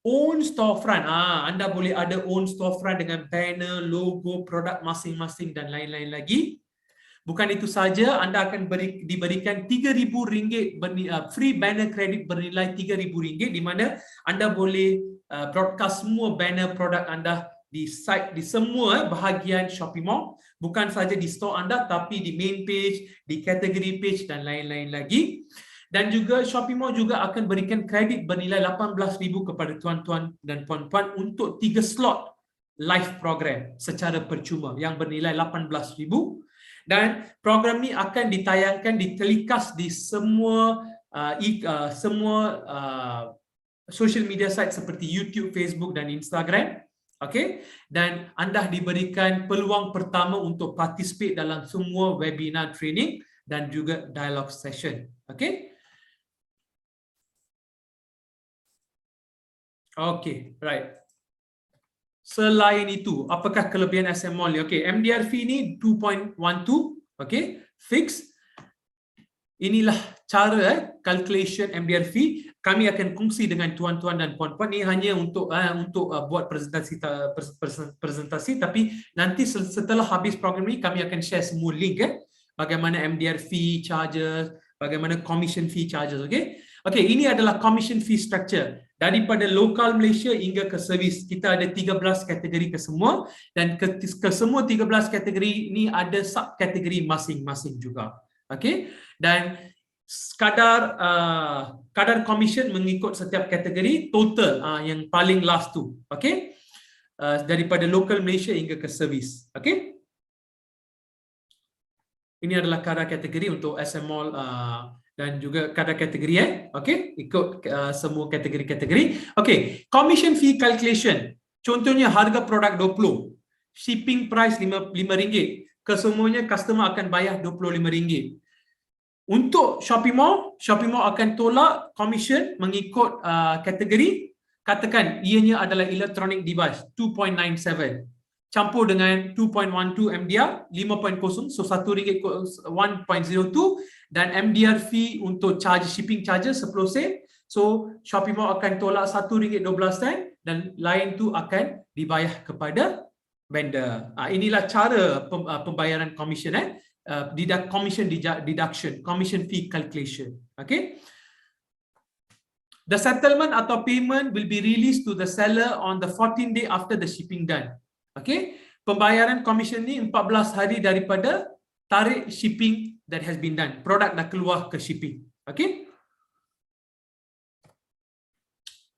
Own storefront. Anda boleh ada own storefront dengan banner, logo, produk masing-masing dan lain-lain lagi. Bukan itu saja, anda akan diberikan RM3,000 free banner credit bernilai RM3,000, di mana anda boleh broadcast semua banner produk anda di site, di semua bahagian Shopee Mall, bukan saja di store anda tapi di main page, di category page dan lain-lain lagi. Dan juga Shopee Mall juga akan berikan kredit bernilai RM18,000 kepada tuan-tuan dan puan-puan untuk 3 slot live program secara percuma yang bernilai RM18,000. Dan program ni akan ditayangkan di telecast di semua social media site seperti YouTube, Facebook dan Instagram. Okay? Dan anda diberikan peluang pertama untuk participate dalam semua webinar training dan juga dialogue session. Okay? Okay, right. Selain itu, apakah kelebihan SM Mall ni? Okay, MDR fee ni 2.12, okay, fix. inilah cara calculation MDR fee. Kami akan kongsi dengan tuan-tuan dan puan-puan. Ini hanya untuk buat presentasi, tapi nanti setelah habis program ini kami akan share semua link bagaimana MDR fee charges, bagaimana commission fee charges. Okey, ini adalah commission fee structure. Daripada lokal Malaysia hingga ke servis, kita ada 13 kategori ke semua, dan ke semua 13 kategori ini ada subkategori masing-masing juga. Okey, dan kadar commission mengikut setiap kategori total yang paling last tu. Okey, daripada local Malaysia hingga ke servis. Okey, ini adalah kadar kategori untuk SM Mall dan juga kadar kategori okey, ikut semua kategori-kategori. Okey, commission fee calculation. Contohnya harga produk 20, shipping price RM5. Kesemuanya customer akan bayar RM25. Untuk Shopee Mall akan tolak commission mengikut kategori. Katakan ianya adalah electronic device 2.97 campur dengan 2.12 MDR 5.0, so RM1 1.02, dan MDR fee untuk shipping charges 10 sen. So Shopee Mall akan tolak RM1.12 dan lain tu akan dibayar kepada vendor. Inilah cara pembayaran commission commission fee calculation. Okay. The settlement atau payment will be released to the seller on the 14th day after the shipping done. Okay. Pembayaran commission ni 14 hari daripada tarikh shipping that has been done. Produk dah keluar ke shipping. Okay.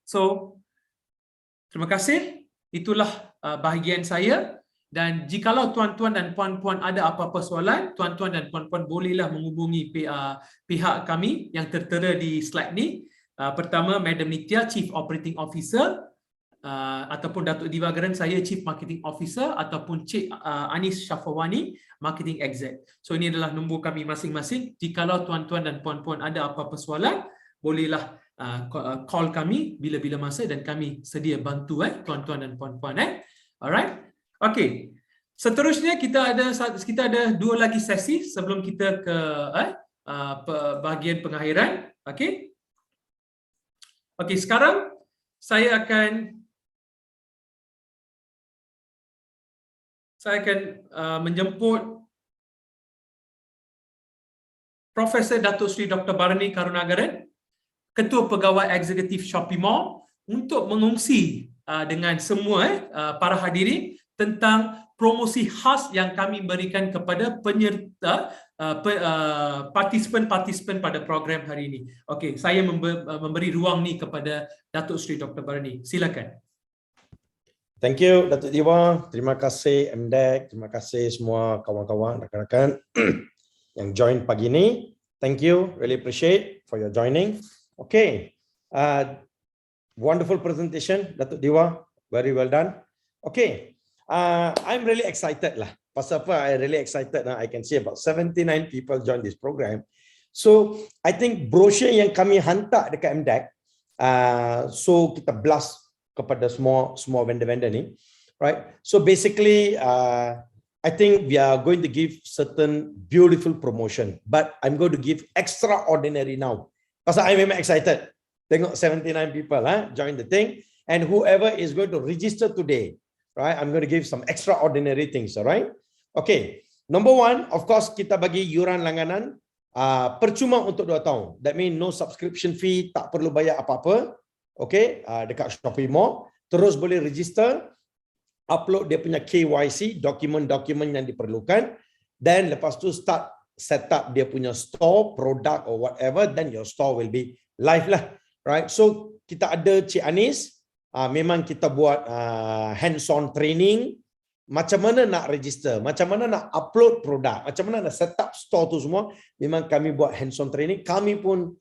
So, terima kasih. Itulah bahagian saya. Dan jikalau tuan-tuan dan puan-puan ada apa-apa soalan, tuan-tuan dan puan-puan bolehlah menghubungi pihak kami yang tertera di slide ni. Pertama, Madam Nitya, Chief Operating Officer, ataupun Datuk Diva Garan, saya Chief Marketing Officer, ataupun Cik Anis Syafawani, Marketing Exec. So ini adalah nombor kami masing-masing. Jikalau tuan-tuan dan puan-puan ada apa-apa soalan, bolehlah call kami bila-bila masa dan kami sedia bantu tuan-tuan dan puan-puan. Alright. Okey. Seterusnya kita ada dua lagi sesi sebelum kita ke bahagian pengakhiran. Okey. Okey, sekarang saya akan menjemput Profesor Datuk Seri Dr. Barani Karunagaran, Ketua Pegawai Eksekutif Shopee Mall, untuk mengongsi dengan semua para hadirin tentang promosi khas yang kami berikan kepada penyerta partisipan pada program hari ini. Okey, saya memberi ruang ni kepada Datuk Seri Dr. Barani. Silakan. Thank you Datuk Diva. Terima kasih MDEC, terima kasih semua kawan-kawan, rakan-rakan yang join pagi ini. Thank you, really appreciate for your joining. Okay, wonderful presentation Datuk Diva, very well done. Okay. I'm really excited lah. Pasal apa? I really excited. I can see about 79 people join this program. So I think brochure yang kami hantar dekat MDEC, so kita blast kepada semua vendor-vendor ni, right? So basically, I think we are going to give certain beautiful promotion, but I'm going to give extraordinary now. Pasal I memang excited. Tengok 79 people join the thing, and whoever is going to register today, right, I'm going to give some extraordinary things, all right? Okay, number one, of course, kita bagi yuran langganan percuma untuk 2 tahun. That means no subscription fee, tak perlu bayar apa-apa. Okay, dekat Shopee Mall. Terus boleh register, upload dia punya KYC, dokumen-dokumen yang diperlukan. Then lepas tu start set up dia punya store, product or whatever, then your store will be live lah. Right, so kita ada Cik Anis. Memang kita buat hands-on training macam mana nak register, macam mana nak upload produk, macam mana nak set up store tu semua. Memang kami buat hands-on training. Kami pun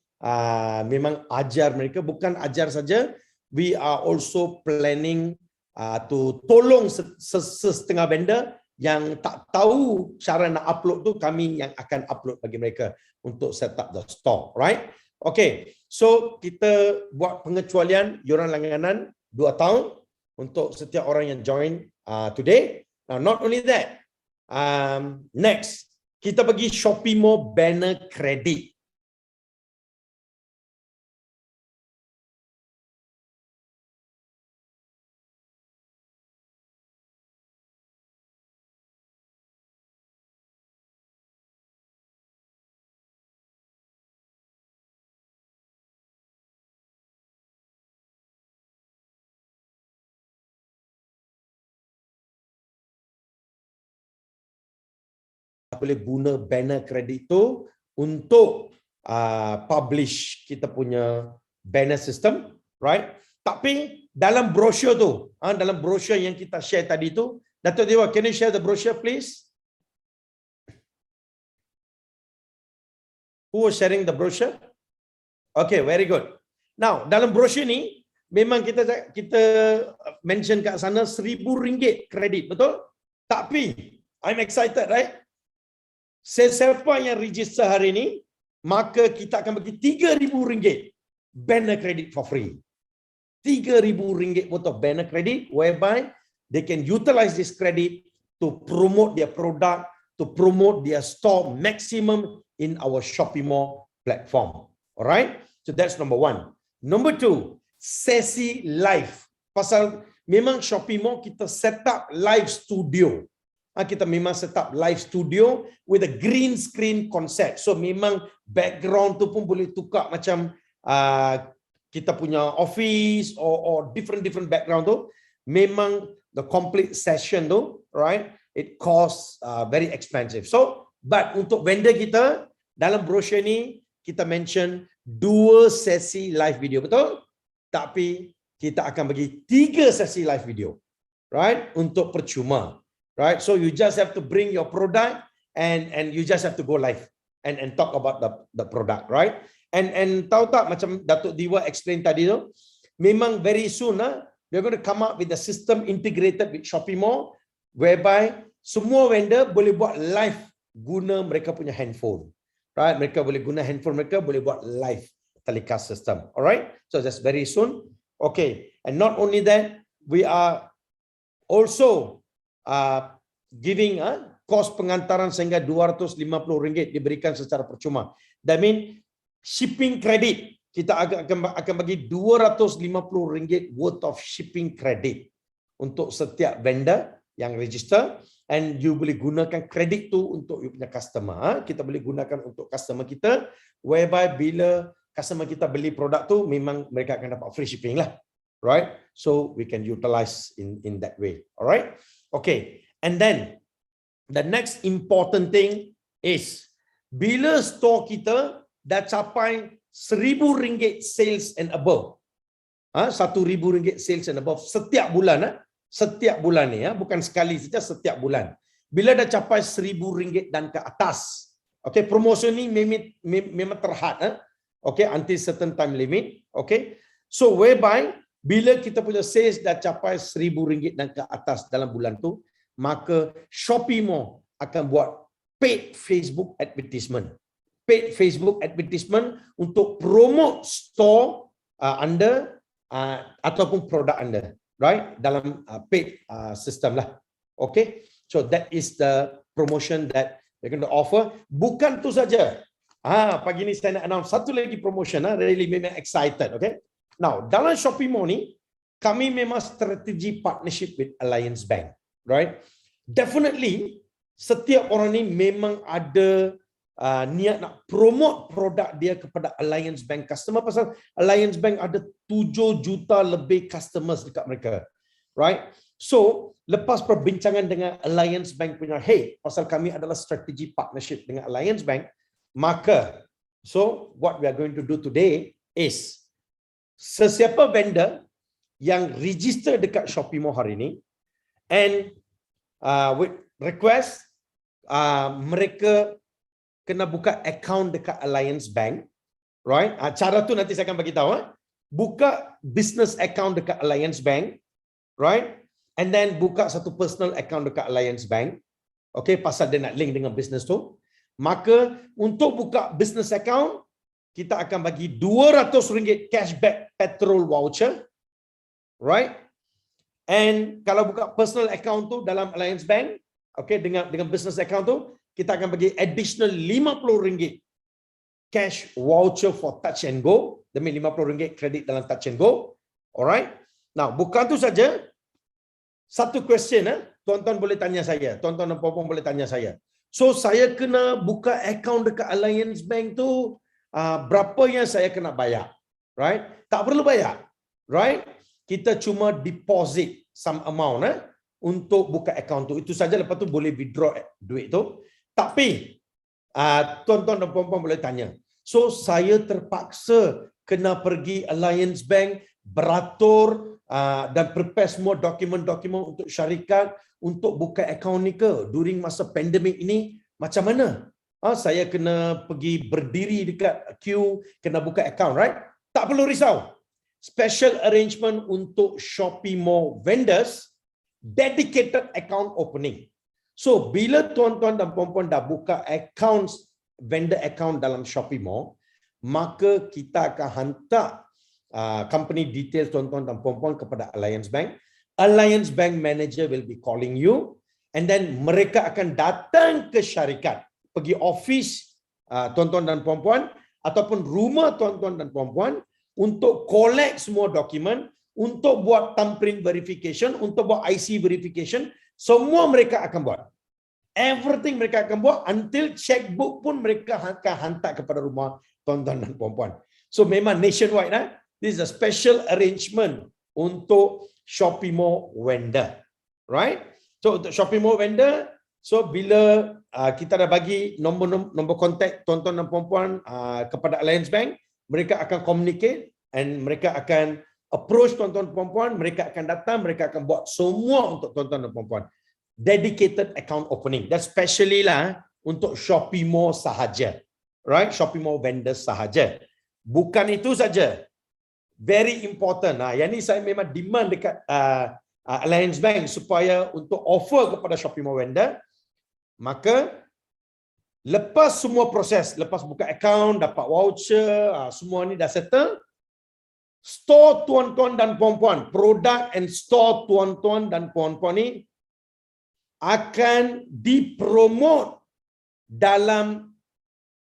memang ajar mereka, bukan ajar saja, we are also planning to tolong setengah vendor yang tak tahu cara nak upload tu, kami yang akan upload bagi mereka untuk set up the store, right? Okay, so kita buat pengecualian yuran langganan 2 tahun untuk setiap orang yang join today. Now, not only that, next, kita bagi Shopee Mall banner credit. boleh guna banner kredit tu untuk publish kita punya banner system, right? Tapi dalam brochure tu, dalam brochure yang kita share tadi tu, Dato' Dewa, can you share the brochure please? Who was sharing the brochure? Okay, very good. Now, dalam brochure ni, memang kita mention kat sana RM1,000 kredit, betul? Tapi, I'm excited, right? Sesiapa yang register hari ni, maka kita akan bagi RM3,000 banner credit for free. RM3,000 worth of banner credit, whereby they can utilize this credit to promote their product, to promote their store maximum in our Shopee Mall platform. Alright? So that's number one. Number two, sesi live. Pasal memang Shopee Mall kita set up live studio. Kita memang set up live studio with a green screen concept. So memang background tu pun boleh tukar macam kita punya office or different background tu. Memang the complete session tu, right? It costs very expensive. So, but untuk vendor kita dalam brochure ni kita mention 2 sesi live video, betul? Tapi kita akan bagi 3 sesi live video, right? Untuk percuma. Right, so you just have to bring your product and you just have to go live and talk about the product, right? And tahu tak macam Datuk Dewa explain tadi tu, memang very soon we're going to come up with a system integrated with Shopee Mall whereby semua vendor boleh buat live guna mereka punya handphone, right? Mereka boleh guna handphone mereka boleh buat live telecast system, alright? So that's very soon. Okay, and not only that, we are also giving kos pengantaran sehingga RM250 diberikan secara percuma. That mean shipping credit. Kita akan bagi RM250 worth of shipping credit untuk setiap vendor yang register, and you boleh gunakan kredit tu untuk you punya customer. Kita boleh gunakan untuk customer kita, whereby bila customer kita beli produk tu memang mereka akan dapat free shipping lah. Right? So we can utilize in that way. Alright? Okay. And then the next important thing is bila store kita dah capai RM1,000 sales and above. RM1,000 sales and above setiap bulan. Setiap bulan ni, bukan sekali saja, setiap bulan. Bila dah capai RM1,000 dan ke atas. Okay, promotion ni memang terhad. Okay, until certain time limit. Okay. So whereby bila kita punya sales dah capai RM1,000 dan ke atas dalam bulan tu, maka Shopee Mall akan buat paid Facebook advertisement. Paid Facebook advertisement untuk promote store anda ataupun produk anda, right? Dalam paid system lah. Okay, so that is the promotion that we're going to offer. Bukan tu saja. Pagi ni saya nak announce satu lagi promotion. Really memang excited. Okay. Now dalam Shopee Mall ni kami memang strategi partnership with Alliance Bank. Right? Definitely, setiap orang ni memang ada niat nak promote produk dia kepada Alliance Bank customer, pasal Alliance Bank ada 7 juta lebih customers dekat mereka. Right? So, lepas perbincangan dengan Alliance Bank punya head, pasal kami adalah strategi partnership dengan Alliance Bank, maka, so what we are going to do today is, sesiapa vendor yang register dekat Shopee Mall hari ni, and with request mereka kena buka account dekat Alliance Bank, right? Cara tu nanti saya akan bagi tahu. Buka business account dekat Alliance Bank, right? And then buka satu personal account dekat Alliance Bank. Okay, pasal dia nak link dengan business tu. Maka untuk buka business account, kita akan bagi RM200 cashback petrol voucher, right? And kalau buka personal account tu dalam Alliance Bank, okay, dengan business account tu, kita akan bagi additional RM50 cash voucher for Touch and Go. Demi RM50 kredit dalam Touch and Go. Alright. Now, bukan tu saja. Satu question, tuan-tuan boleh tanya saya. Tuan-tuan dan puan-puan boleh tanya saya. So, saya kena buka account dekat Alliance Bank tu, berapa yang saya kena bayar? Right? Tak perlu bayar. Right? Kita cuma deposit some amount untuk buka account tu. Itu saja, lepas tu boleh withdraw duit tu. Tapi tuan-tuan dan puan-puan boleh tanya. So saya terpaksa kena pergi Alliance Bank, beratur dan prepare semua dokumen-dokumen untuk syarikat untuk buka akaun ni ke during masa pandemik ini, macam mana? Saya kena pergi berdiri dekat queue, kena buka akaun, right? Tak perlu risau. Special arrangement untuk Shopee Mall vendors, dedicated account opening. So, bila tuan-tuan dan puan-puan dah buka accounts, vendor account dalam Shopee Mall, maka kita akan hantar company details tuan-tuan dan puan-puan kepada Alliance Bank. Alliance Bank manager will be calling you, and then mereka akan datang ke syarikat, pergi office tuan-tuan dan puan-puan, ataupun rumah tuan-tuan dan puan-puan, untuk collect semua dokumen, untuk buat thumbprint verification, untuk buat IC verification, semua mereka akan buat. Everything mereka akan buat until checkbook pun mereka akan hantar kepada rumah tuan-tuan dan puan-puan. So memang nationwide. This is a special arrangement untuk Shopee Mall vendor. Right? So untuk Shopee Mall vendor, so bila kita dah bagi nombor kontak tuan-tuan dan puan-puan kepada Alliance Bank, mereka akan communicate and mereka akan approach tuan-tuan dan puan-puan, mereka akan datang, mereka akan buat semua untuk tuan-tuan dan puan-puan. Dedicated account opening. That's specially lah untuk Shopee Mall sahaja. Right? Shopee Mall vendors sahaja. Bukan itu saja. Very important. Yang ni saya memang demand dekat Alliance Bank supaya untuk offer kepada Shopee Mall vendor. Maka lepas semua proses, lepas buka account, dapat voucher, semua ni dah settle, store tuan-tuan dan puan-puan, produk and store tuan-tuan dan puan-puan ni akan dipromote dalam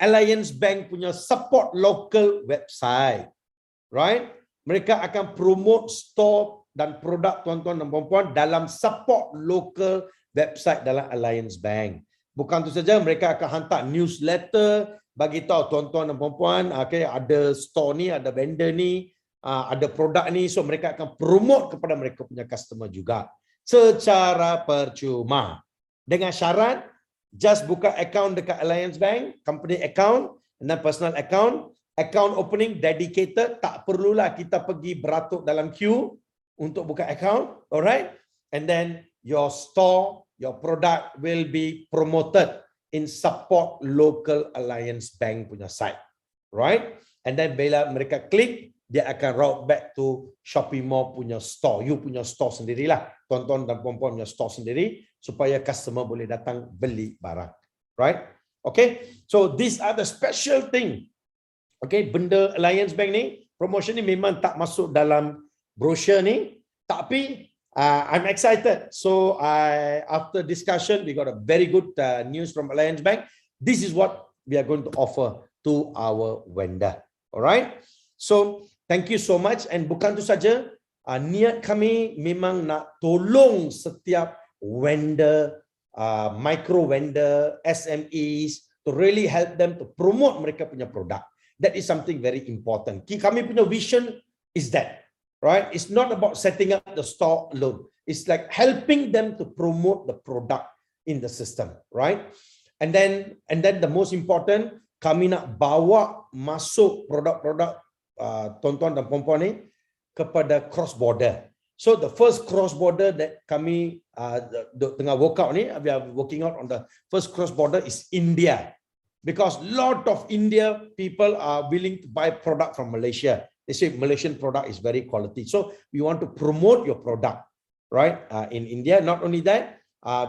Alliance Bank punya support local website. Right? Mereka akan promote store dan produk tuan-tuan dan puan-puan dalam support local website dalam Alliance Bank. Bukan itu saja, mereka akan hantar newsletter bagi tahu tuan-tuan dan puan-puan, okay, ada store ni, ada vendor ni, ada produk ni, so mereka akan promote kepada mereka punya customer juga secara percuma. Dengan syarat just buka account dekat Alliance Bank, company account dan personal account, account opening dedicated, tak perlulah kita pergi beratuk dalam queue untuk buka account, alright? And then your store, your product will be promoted in support local Alliance Bank punya site, right? And then bila mereka klik, dia akan route back to Shopee Mall punya store. You punya store sendirilah, tuan-tuan dan puan-puan punya store sendiri, supaya customer boleh datang beli barang, right? Okay, so these are the special thing. Okay, benda Alliance Bank ni, promotion ni memang tak masuk dalam brochure ni, tapi I'm excited. So after discussion, we got a very good news from Alliance Bank. This is what we are going to offer to our vendor. Alright. So thank you so much. And bukan itu saja, niat kami memang nak tolong setiap vendor, micro vendor, SMEs, to really help them to promote mereka punya produk. That is something very important. Kami punya vision is that, right? It's not about setting up the store alone. It's like helping them to promote the product in the system, right? And then the most important, kami nak bawa masuk produk-produk tuan-tuan dan puan-puan ni kepada cross border. So the first cross border that kami tengah work out ni, we are working out on the first cross border is India. Because lot of India people are willing to buy product from Malaysia. They say Malaysian product is very quality. So we want to promote your product, right? In India. Not only that,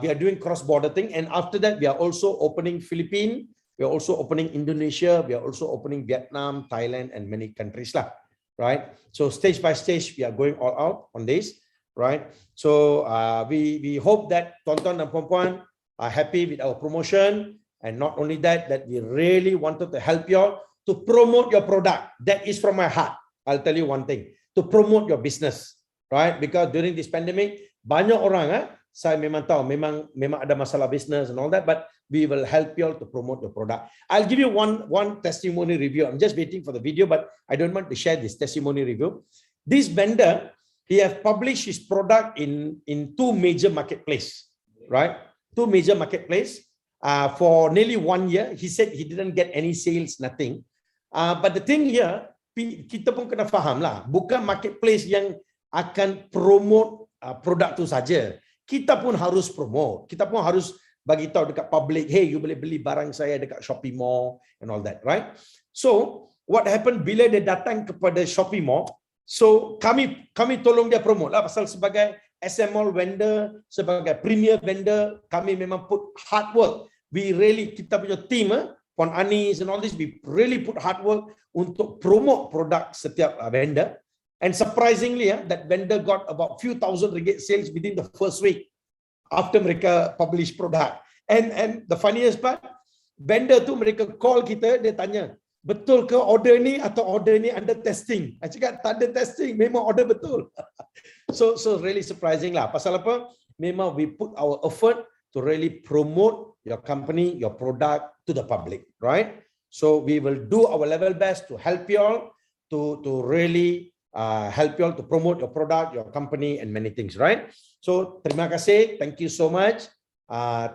we are doing cross-border thing. And after that, we are also opening Philippines. We are also opening Indonesia. We are also opening Vietnam, Thailand, and many countries lah, right? So stage by stage, we are going all out on this, right? So we hope that tuan-tuan dan puan-puan are happy with our promotion. And not only that, that we really wanted to help you all to promote your product. That is from my heart. I'll tell you one thing, to promote your business, right? Because during this pandemic, banyak orang, saya memang tahu, memang ada masalah business and all that, but we will help you all to promote your product. I'll give you one testimony review. I'm just waiting for the video, but I don't want to share this testimony review. This vendor, he has published his product in two major marketplaces, right? Two major marketplaces. for nearly 1 year. He said he didn't get any sales, nothing. But the thing here, kita pun kena faham lah, bukan marketplace yang akan promote produk tu saja. Kita pun harus promote. Kita pun harus bagi tahu dekat public, hey, you boleh beli barang saya dekat Shopee Mall and all that, right? So, what happened bila dia datang kepada Shopee Mall, so kami tolong dia promote lah, pasal sebagai SM Mall vendor, sebagai premier vendor, kami memang put hard work. We really, kita punya team, Puan Anis and all this, we really put hard work untuk promote produk setiap vendor. And surprisingly, that vendor got about few thousand ringgit sales within the first week after mereka publish produk. And the funniest part, vendor tu mereka call kita, dia tanya, betul ke order ni atau order ni under testing? I cakap tak ada testing, memang order betul. So really surprising lah. Pasal apa? Memang we put our effort to really promote your company, your product to the public, right? So we will do our level best to help you all to really help you all to promote your product, your company, and many things, right? So terima kasih, thank you so much.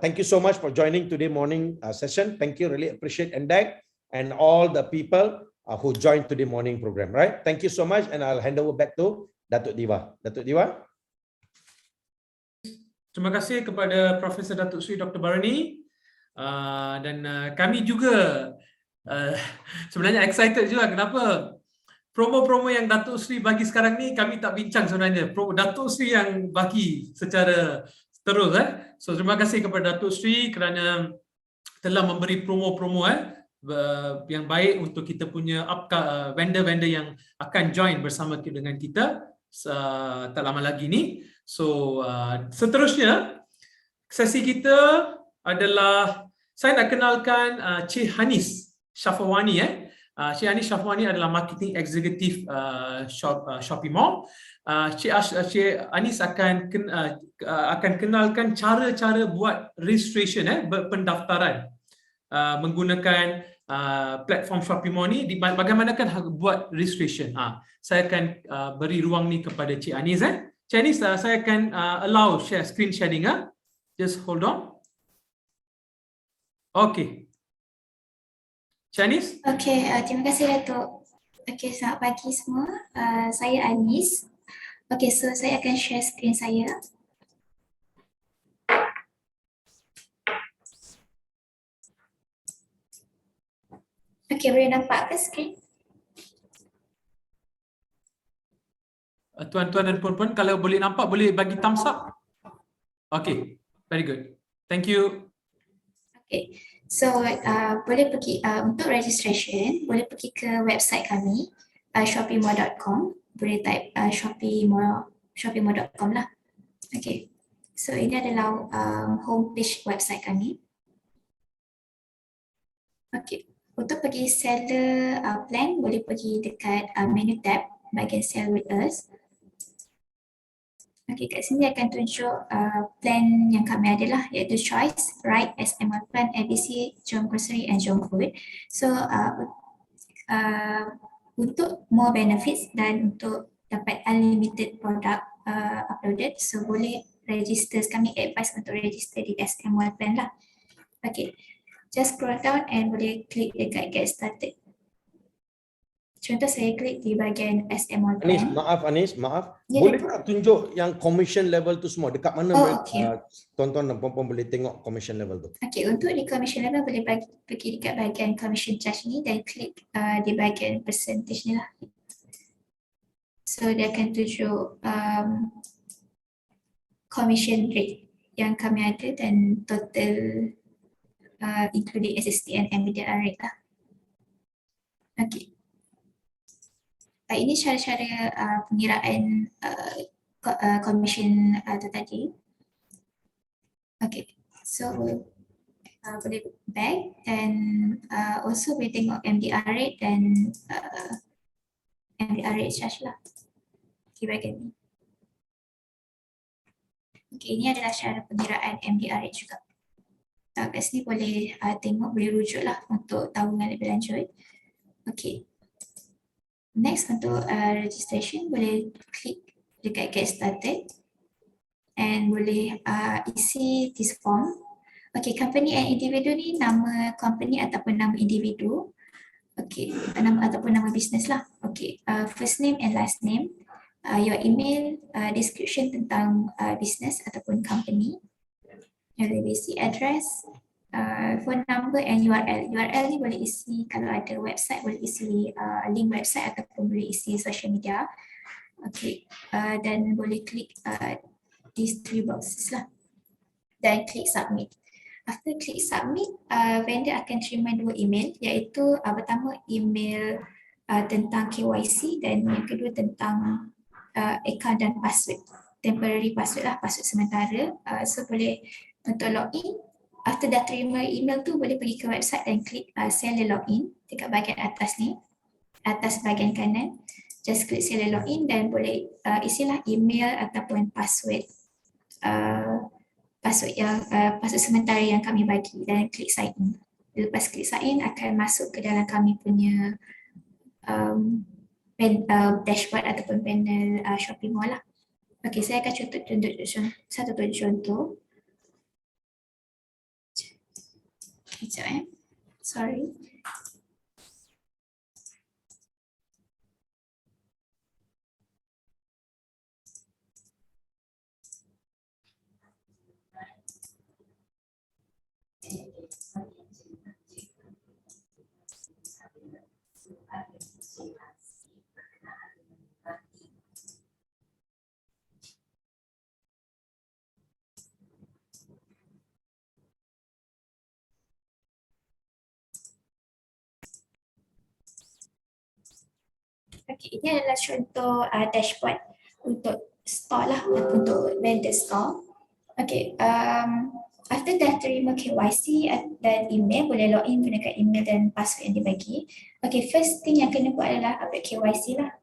Thank you so much for joining today morning session. Thank you, really appreciate Endek and all the people who joined today morning program, right? Thank you so much, and I'll hand over back to Datuk Diva. Datuk Diva. Terima kasih kepada Profesor Datuk Seri Dr. Barani, dan kami juga sebenarnya excited juga. Kenapa? Promo-promo yang Datuk Seri bagi sekarang ni kami tak bincang sebenarnya. Datuk Seri yang bagi secara terus. So terima kasih kepada Datuk Seri kerana telah memberi promo-promo yang baik untuk kita punya vendor-vendor yang akan join bersama dengan kita tak lama lagi ni. So seterusnya sesi kita adalah, saya nak kenalkan Cik Hanis Syafwani. Cik Hanis Syafwani adalah Marketing Executive Shopee Mall. Cik Hanis akan kenalkan cara-cara buat registration, pendaftaran menggunakan platform Shopee Mall ni. Bagaimanakah buat registration? Saya akan beri ruang ni kepada Cik Hanis. Cik Hanis, saya akan allow screen sharing. Just hold on. Okay. Anis? Okey, terima kasih Datuk. Okey, selamat pagi semua. Saya Anis. Okey, so saya akan share screen saya. Okey, boleh nampak ke screen? Tuan-tuan dan puan-puan, kalau boleh nampak, boleh bagi thumbs up. Okay, very good. Thank you. Okay, so boleh pergi untuk registration, boleh pergi ke website kami, shopeemall.com. Boleh type shopeemall.com lah. Okay, so ini adalah homepage website kami. Okay, untuk pergi seller plan, boleh pergi dekat menu tab bahagian sell with us. Okay, kat sini akan tunjuk plan yang kami ada lah, iaitu Choice, Right, SML Plan, ABC, Jom Grocery and Jom Food. So untuk more benefits dan untuk dapat unlimited product uploaded, so boleh register, kami advise untuk register di SML Plan lah. Okay, just scroll down and boleh klik dekat Get Started. Contoh saya klik di bahagian SML Plan. Anis, maaf. Ya, boleh tak tunjuk yang commission level tu semua? Dekat mana okay. Tuan-tuan dan puan-puan boleh tengok commission level tu? Okay, untuk di commission level boleh pergi dekat bahagian commission charge ni dan klik di bahagian percentage ni lah. So dia akan tunjuk commission rate yang kami ada dan total including SST and MBDR rate lah. Okay. Ini cara-cara pengiraan commission tu tadi. Okay, so boleh back dan also boleh tengok MDR rate dan MDR rate charge lah di bahagian ni. Okay, ini adalah cara pengiraan MDR rate juga. Kat sini boleh tengok, boleh rujuk lah untuk tahu yang lebih lanjut. Okay. Next, untuk registration, boleh klik dekat Get Started and boleh isi this form. Okay, company and individu ni nama company ataupun nama individu. Okay, nama ataupun nama bisnes lah. Okay, first name and last name. Your email, description tentang business ataupun company. Your legacy address, phone number and URL. URL ni boleh isi kalau ada website, boleh isi link website ataupun boleh isi social media. Okay, dan boleh klik these 3 boxes lah. Dan klik submit. After klik submit, vendor akan terima 2 email, iaitu pertama email tentang KYC dan yang kedua tentang account dan password, temporary password lah, password sementara. So boleh untuk login. After dah terima email tu, boleh pergi ke website dan klik sell login dekat bahagian atas ni, atas bahagian kanan. Just klik sell login dan boleh isilah email ataupun password password sementara yang kami bagi dan klik sign in. Lepas klik sign in akan masuk ke dalam kami punya dashboard ataupun panel Shopee Mall lah. Okay, saya akan tunjuk satu contoh. Sekejap sorry. Okay, ini adalah contoh dashboard untuk store lah, untuk vendor store. Okay, after dah terima KYC dan email, boleh login gunakan email dan password yang dibagi. Okay, first thing yang kena buat adalah update KYC lah.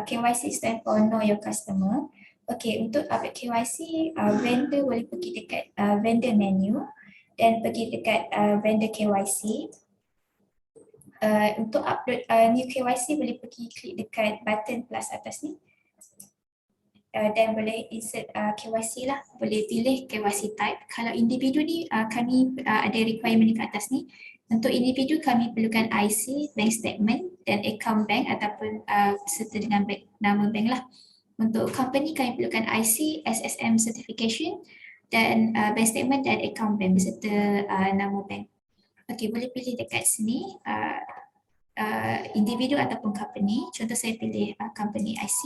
KYC stand for Know Your Customer. Okay, untuk update KYC, vendor boleh pergi dekat vendor menu dan pergi dekat vendor KYC. Untuk upload new KYC boleh pergi klik dekat button plus atas ni dan boleh insert KYC lah, boleh pilih KYC type. Kalau individu ni kami ada requirement di atas ni. Untuk individu kami perlukan IC, bank statement dan account bank ataupun serta dengan nama bank lah. Untuk company kami perlukan IC, SSM certification dan bank statement dan account bank beserta nama bank. Okay, boleh pilih dekat sini individu ataupun company. Contoh saya pilih company IC.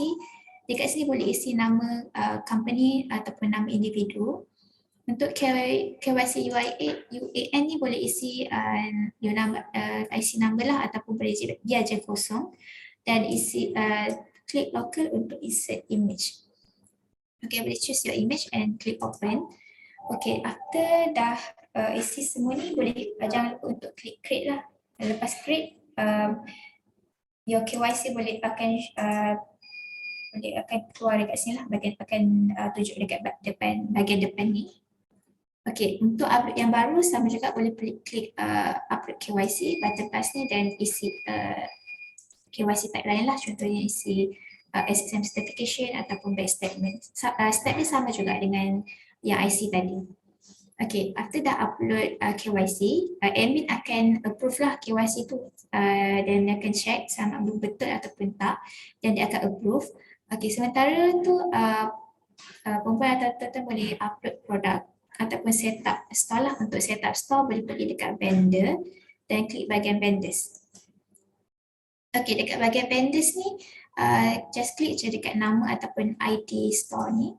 Dekat sini boleh isi nama company ataupun nama individu. Untuk KYC UAN ni boleh isi your nama, IC number lah ataupun boleh dia aja kosong dan isi klik local untuk insert image. Okay, boleh choose your image and click open. Okay, after dah isi semua ni, boleh jangan lupa untuk klik create lah. Lepas create, your KYC boleh akan keluar dekat sini lah, akan tunjuk dekat bahagian depan ni. Okay, untuk upload yang baru sama juga boleh klik upload KYC button plus ni dan isi KYC type lain lah, contohnya isi SSM certification ataupun bank statement. Step ni sama juga dengan yang IC tadi. Okay, after dah upload KYC, admin akan approve lah KYC tu dan dia akan check sama betul ataupun tak dan dia akan approve. Okay, sementara tu perempuan atau tuan-tuan boleh upload produk ataupun set up store lah. Untuk set up store boleh pergi dekat vendor dan klik bahagian vendors. Okay, dekat bahagian vendors ni just klik je dekat nama ataupun ID store ni.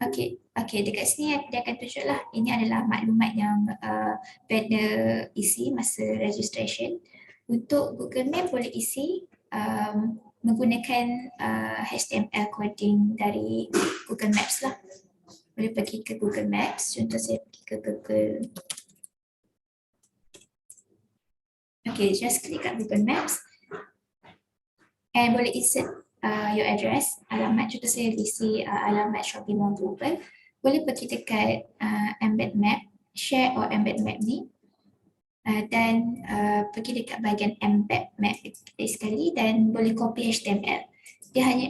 Okay, dekat sini dia akan tunjuk lah, ini adalah maklumat yang vendor isi masa registration. Untuk Google Map boleh isi menggunakan HTML coding dari Google Maps lah. Boleh pergi ke Google Maps, contoh saya pergi ke Google. Okay, just klik kat Google Maps and boleh insert your address, alamat. Contoh saya isi alamat Shopee Mall Global. Boleh pergi dekat embed map, share or embed map ni dan pergi dekat bahagian embed map sekali dan boleh copy HTML. Dia hanya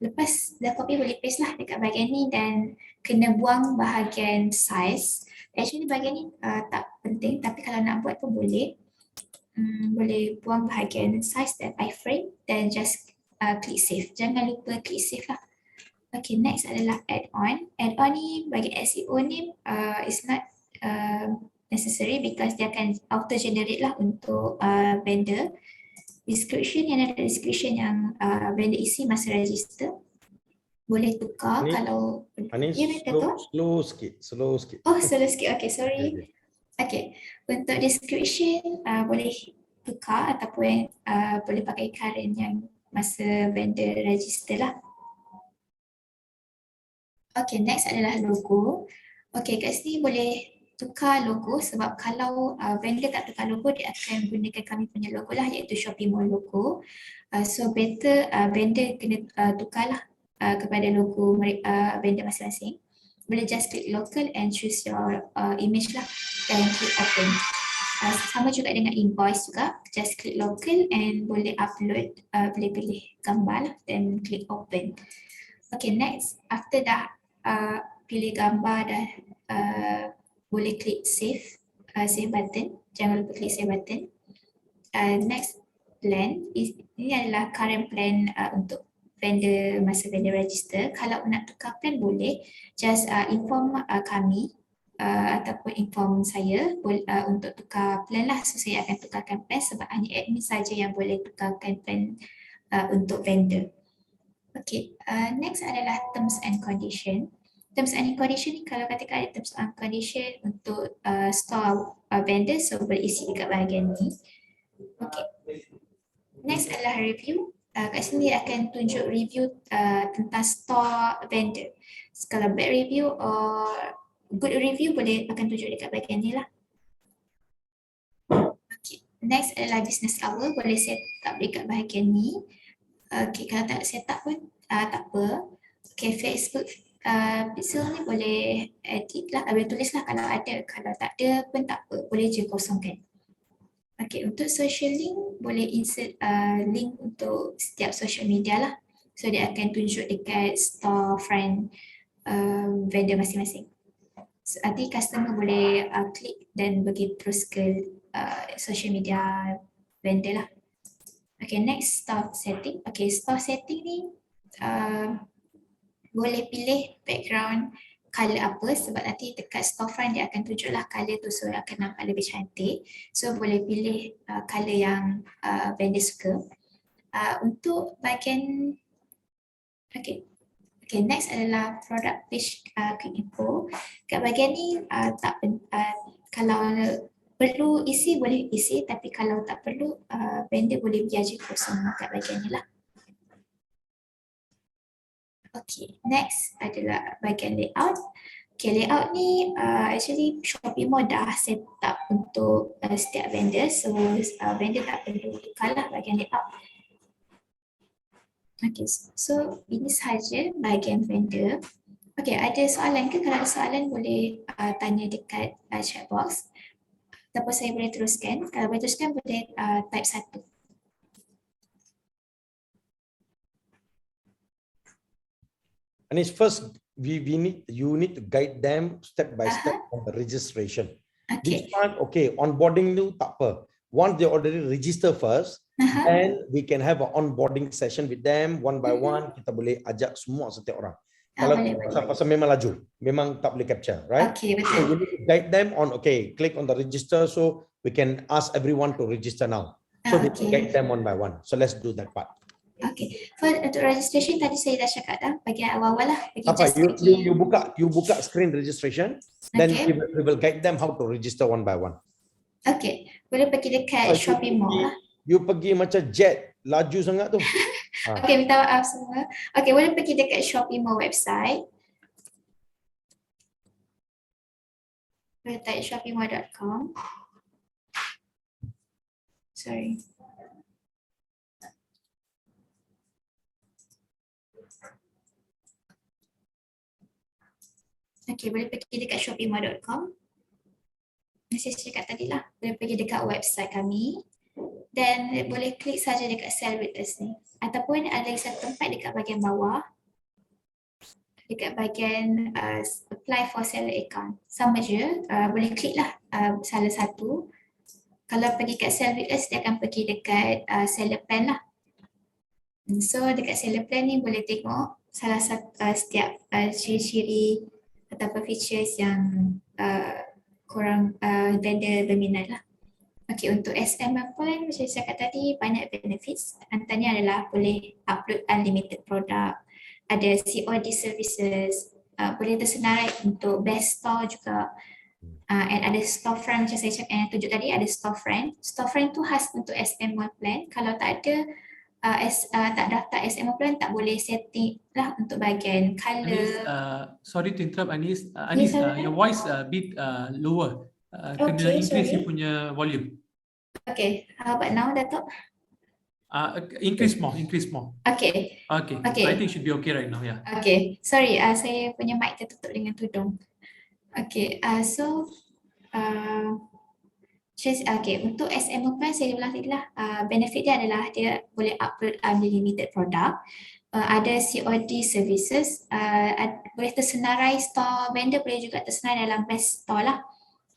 Lepas dah copy boleh paste lah dekat bahagian ni dan kena buang bahagian size. Actually bahagian ni tak penting tapi kalau nak buat pun boleh. Boleh buang bahagian size dan iframe dan just klik save. Jangan lupa klik save lah. Okay, next adalah add-on. Add-on ni bagi SEO ni is not necessary because dia akan auto generate lah untuk vendor. Description yang ada description yang vendor isi masa register. Boleh tukar Ni- kalau Anis, ya betul. slow sikit, slow sikit. Oh, slow sikit. Okay, sorry. Okay. Okay, untuk description boleh tukar ataupun boleh pakai current yang masa vendor register lah. Okay, next adalah logo. Okay, kat sini boleh tukar logo sebab kalau vendor tak tukar logo, dia akan gunakan kami punya logo lah iaitu Shopee Mall logo. So better vendor kena tukarlah kepada logo vendor masing-masing. Boleh just klik local and choose your image lah dan klik open. Sama juga dengan invoice juga, just klik local and boleh upload, boleh pilih gambar lah dan klik open. Okay, next after dah pilih gambar dah boleh klik save, save button. Jangan lupa klik save button. Next plan, ini adalah current plan untuk vendor masa vendor register. Kalau nak tukar plan boleh, just inform kami ataupun inform saya untuk tukar plan lah. So saya akan tukarkan plan sebab hanya admin saja yang boleh tukarkan plan untuk vendor. Okay, next adalah terms and condition. Terms and condition ni kalau katakan ada terms and condition untuk store vendor, so boleh isi dekat bahagian ni. Okay. Next adalah review. Kat sini akan tunjuk review tentang store vendor. Kalau bad review or good review boleh akan tunjuk dekat bahagian ni lah. Okay. Next adalah business hour, boleh set up dekat bahagian ni. Okay, kalau tak set up pun tak apa. Okay, Facebook pixel ni boleh edit lah, boleh tulis lah kalau ada. Kalau tak ada pun tak apa, boleh je kosongkan. Okay, untuk social link boleh insert link untuk setiap social media lah. So dia akan tunjuk dekat storefront vendor masing-masing. So, nanti customer boleh klik dan pergi terus ke social media vendor lah. Okay, next store setting. Okay, store setting ni boleh pilih background color apa sebab nanti dekat storefront dia akan tunjuklah color tu, so akan nampak lebih cantik. So boleh pilih color yang vendor suka. Untuk bahagian okay, next adalah product page quick info. Kat bahagian ni kalau perlu isi boleh isi, tapi kalau tak perlu vendor boleh biar je kosong kat bahagian ni lah. Okay, next adalah bahagian layout. Okay, layout ni actually Shopee Mall dah set up untuk setiap vendor, so vendor tak perlu tukarlah bahagian layout. Okay, so ini sahaja bahagian vendor. Okay, ada soalan ke? Kalau ada soalan boleh tanya dekat chat box. Ataupun saya boleh teruskan. Kalau boleh teruskan boleh type 1. Anis, first you need to guide them step by step on the registration. Okay. This one, okay, onboarding tu tak apa. Once they already register first, then we can have an onboarding session with them one by one. Kita boleh ajak semua setiap orang. Kalau pasal memang laju, memang tak boleh capture, right? Okay, betul. So you need to guide them on, okay, click on the register so we can ask everyone to register now. So we can guide them one by one. So let's do that part. Okay, for untuk registration tadi saya dah cakap dah bagian awal-awal lah. Apa you buka screen registration, then we will guide them how to register one by one. Okay, boleh pergi dekat Shopee Mall lah. You pergi macam jet, laju sangat tu. Okay, minta maaf semua. Okay, boleh pergi dekat Shopee Mall website. Boleh type shopeemall.com. Sorry. Okay, boleh pergi dekat shopeemall.com. Saya cakap tadi lah, boleh pergi dekat website kami. Dan boleh klik saja dekat sell with us ni. Ataupun ada satu tempat dekat bahagian bawah, dekat bahagian apply for seller account. Sama je, boleh klik lah salah satu. Kalau pergi kat sell with us, dia akan pergi dekat seller plan lah. So dekat seller plan ni boleh tengok salah satu setiap ciri-ciri ataupun features yang korang vendor berminat lah. Okay, untuk SM plan macam saya cakap tadi, banyak benefits. Antaranya adalah boleh upload unlimited produk, ada COD services, boleh tersenarai untuk best store juga, and ada storefront macam saya cakap yang tunjuk tadi, ada storefront. Storefront tu khas untuk SM plan. Kalau tak ada tak daftar SM plan, tak boleh setting lah untuk bahagian color. Anis, sorry to interrupt Anis. Anis, your voice a bit lower. Kena Okay, increase sorry. you punya volume. Okay, how about now, Datuk? Increase more. Okay. Okay. Okay. I think should be okay right now, yeah. Okay, sorry, saya punya mic tertutup dengan tudung. Okay, okay, untuk SM plan saya ulang tadi lah, benefit dia adalah dia boleh upload unlimited produk, ada COD services, boleh tersenarai store vendor, boleh juga tersenarai dalam best store lah,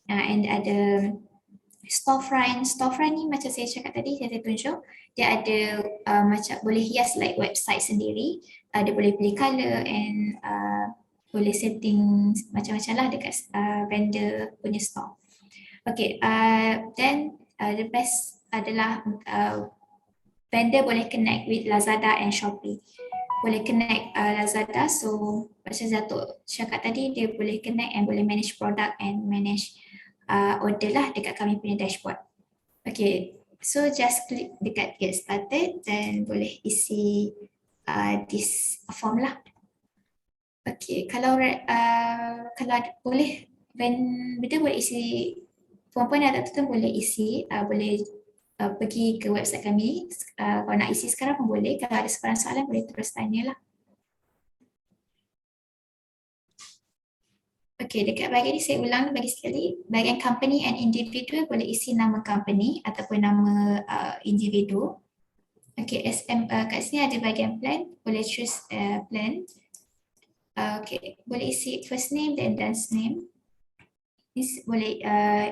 and ada storefront ni macam saya cakap tadi, saya tunjuk dia ada macam boleh hias like website sendiri, dia boleh pilih color and boleh setting macam-macam lah dekat vendor punya store. Okay, then the best adalah vendor boleh connect with Lazada and Shopee. Boleh connect Lazada, so macam Datuk cakap tadi, dia boleh connect and boleh manage product and manage order lah dekat kami punya dashboard. Okay, so just klik dekat get started dan boleh isi this form lah. Okay, kalau boleh, vendor boleh isi, puan-puan atau tuan boleh isi, boleh pergi ke website kami, kalau nak isi sekarang pun boleh, kalau ada sebarang soalan boleh terus tanya lah. Okay, dekat bahagian ni saya ulang bagi sekali, bahagian company and individual boleh isi nama company ataupun nama individu. Okay, kat sini ada bahagian plan, boleh choose plan. Okay, boleh isi first name dan last name. This boleh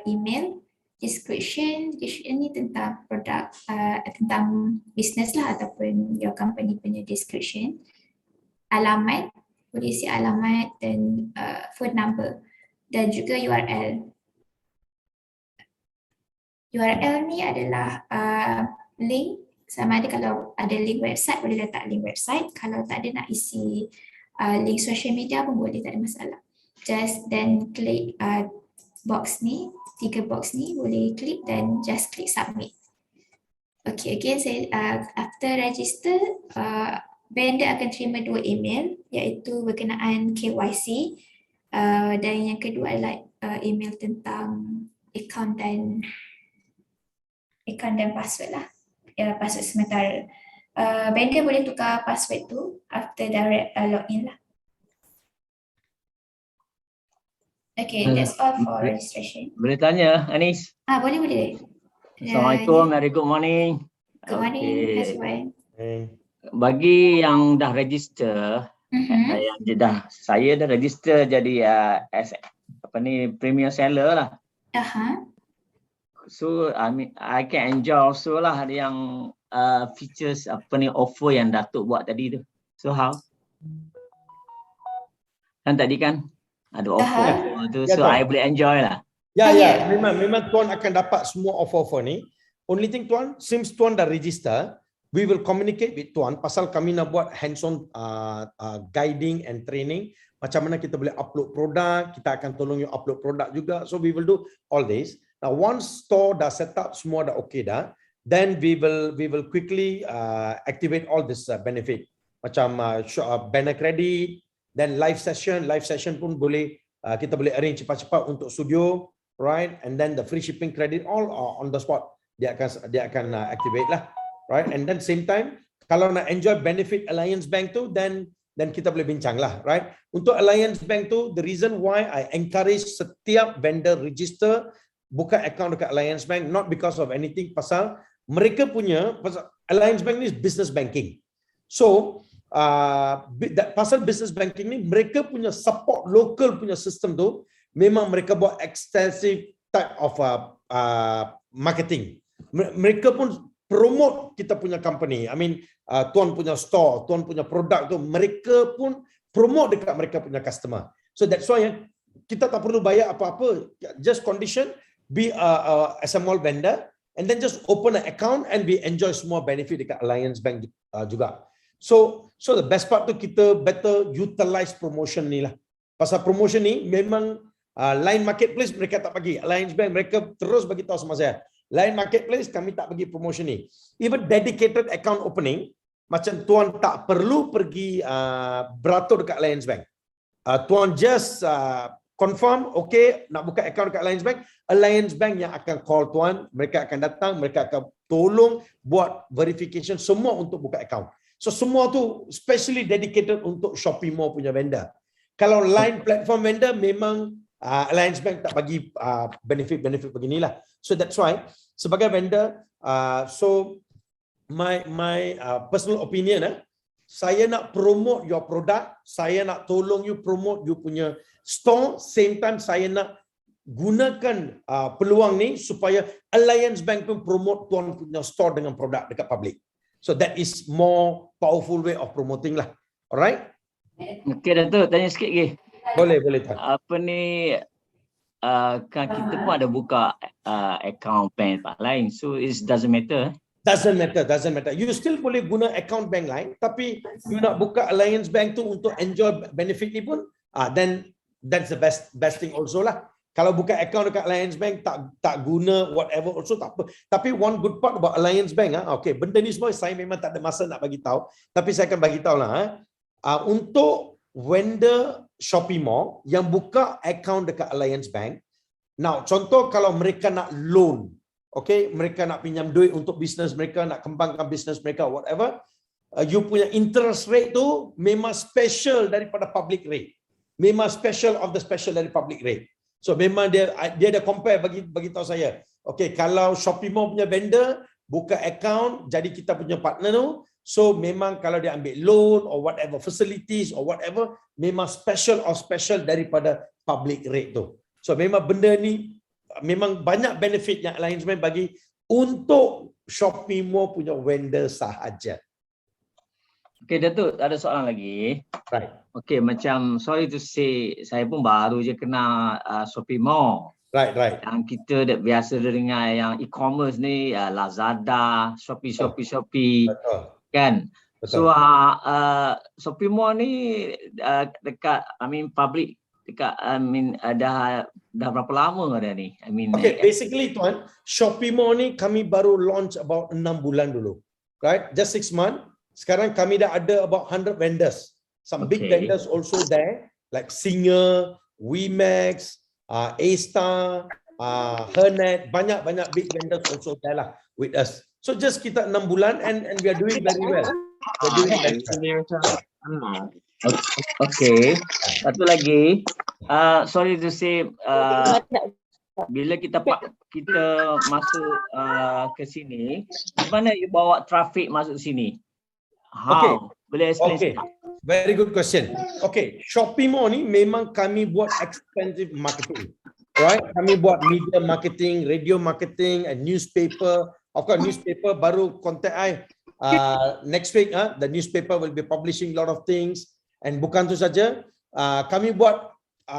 email, description ni tentang produk, tentang business lah ataupun your company punya description. Alamat, boleh isi alamat dan phone number dan juga URL. URL ni adalah link, sama ada kalau ada link website boleh letak link website, kalau tak ada nak isi link social media pun boleh, tak ada masalah. Just then klik box ni, 3 box ni boleh klik dan just klik submit. Okay, again saya after register, vendor akan terima 2 email, iaitu berkenaan KYC dan yang kedua adalah email tentang akaun dan password lah, password sementara. Vendor boleh tukar password tu after direct login lah. Okay, that's all for registration. Boleh tanya, Anis? Boleh. Assalamualaikum, very good morning. Good morning, Mas Wan. Bagi yang dah register, saya dah register jadi premier seller lah. So I can enjoy also lah yang features offer yang Datuk buat tadi tu. So how? Kan tadi kan ada offer tu, so I boleh enjoy lah. Ya, memang tuan akan dapat semua offer ni. Only thing tuan, since tuan dah register, we will communicate with tuan pasal kami nak buat hands-on guiding and training. Macam mana kita boleh upload produk, kita akan tolong you upload produk juga. So we will do all this. Now once store dah set up, semua dah okay dah, then we will quickly activate all this benefit. Macam banner credit, then live session pun boleh, kita boleh arrange cepat-cepat untuk studio, right? And then the free shipping credit all on the spot. Dia akan activate lah, right? And then same time, kalau nak enjoy benefit Alliance Bank tu, then kita boleh bincang lah, right? Untuk Alliance Bank tu, the reason why I encourage setiap vendor register buka account dekat Alliance Bank, not because of anything, pasal mereka punya, Alliance Bank ni business banking. So, pasal business banking ni, mereka punya support local punya sistem tu, memang mereka buat extensive type of marketing. Mereka pun promote kita punya company. I mean, tuan punya store, tuan punya produk tu, mereka pun promote dekat mereka punya customer. So that's why kita tak perlu bayar apa-apa. Just condition, be a SML vendor, and then just open an account and we enjoy semua benefit dekat Alliance Bank juga. So the best part tu kita better utilize promotion ni lah. Pasal promotion ni memang Line Marketplace mereka tak bagi. Alliance Bank mereka terus bagi tahu sama saya. Line Marketplace kami tak bagi promotion ni. Even dedicated account opening, macam tuan tak perlu pergi beratur dekat Alliance Bank. Tuan just confirm, okay, nak buka account dekat Alliance Bank yang akan call tuan, mereka akan datang, mereka akan tolong buat verification semua untuk buka account. So semua tu specially dedicated untuk Shopee Mall punya vendor. Kalau line platform vendor memang Alliance Bank tak bagi benefit beginilah. So that's why sebagai vendor, so my personal opinion, saya nak promote your product, saya nak tolong you promote you punya store, same time saya nak gunakan peluang ni supaya Alliance Bank pun promote tuan punya store dengan produk dekat public. So that is more powerful way of promoting lah. Alright? Okey Datuk, tanya sikit lagi. Boleh tuan. Apa ni, kan kita pun ada buka account bank lain, so it doesn't matter. Doesn't matter. You still boleh guna account bank lain, tapi you nak buka Alliance Bank tu untuk enjoy benefit ni pun, then that's the best thing also lah. Kalau buka account dekat Alliance Bank tak guna whatever also tak apa. Tapi one good part about Alliance Bank, okay, benda ni semua saya memang tak ada masa nak bagi tahu, tapi saya akan bagi tahu lah. Untuk vendor Shopee Mall yang buka account dekat Alliance Bank, now contoh kalau mereka nak loan, okay, mereka nak pinjam duit untuk bisnes mereka, nak kembangkan bisnes mereka, whatever, you punya interest rate tu memang special daripada public rate. Memang special of the special dari public rate. So memang dia ada compare bagi tahu saya. Okay, kalau Shopee Mall punya vendor buka account jadi kita punya partner tu, so memang kalau dia ambil loan or whatever facilities or whatever, memang special daripada public rate tu. So memang benda ni memang banyak benefit yang Alliance Bank bagi untuk Shopee Mall punya vendor sahaja. Okey Datuk, ada soalan lagi. Right. Okey, macam sorry to say, saya pun baru je kenal Shopee Mall. Right. Yang kita biasa dengar yang e-commerce ni, Lazada, Shopee. Betul. Kan? Betul. So Shopee Mall ni dekat, public dekat, dah berapa lama dah ni? Okay, basically tuan, Shopee Mall ni kami baru launch about 6 bulan dulu. Right? Just 6 months. Sekarang kami dah ada about 100 vendors. Some big vendors also there, like Singer, Wemax, A-Star, Hernet, banyak big vendors also there lah with us. So just kita 6 bulan and we are doing very well. Okay. Satu lagi, sorry to say, bila kita masuk ke sini, mana you bawa traffic masuk sini? How? Okay. Boleh explain? Okay. Very good question. Okay, Shopee Mall ni memang kami buat extensive marketing. Right? Kami buat media marketing, radio marketing, and newspaper. Of course, newspaper baru contact I. Next week, the newspaper will be publishing a lot of things. And bukan tu saja, kami buat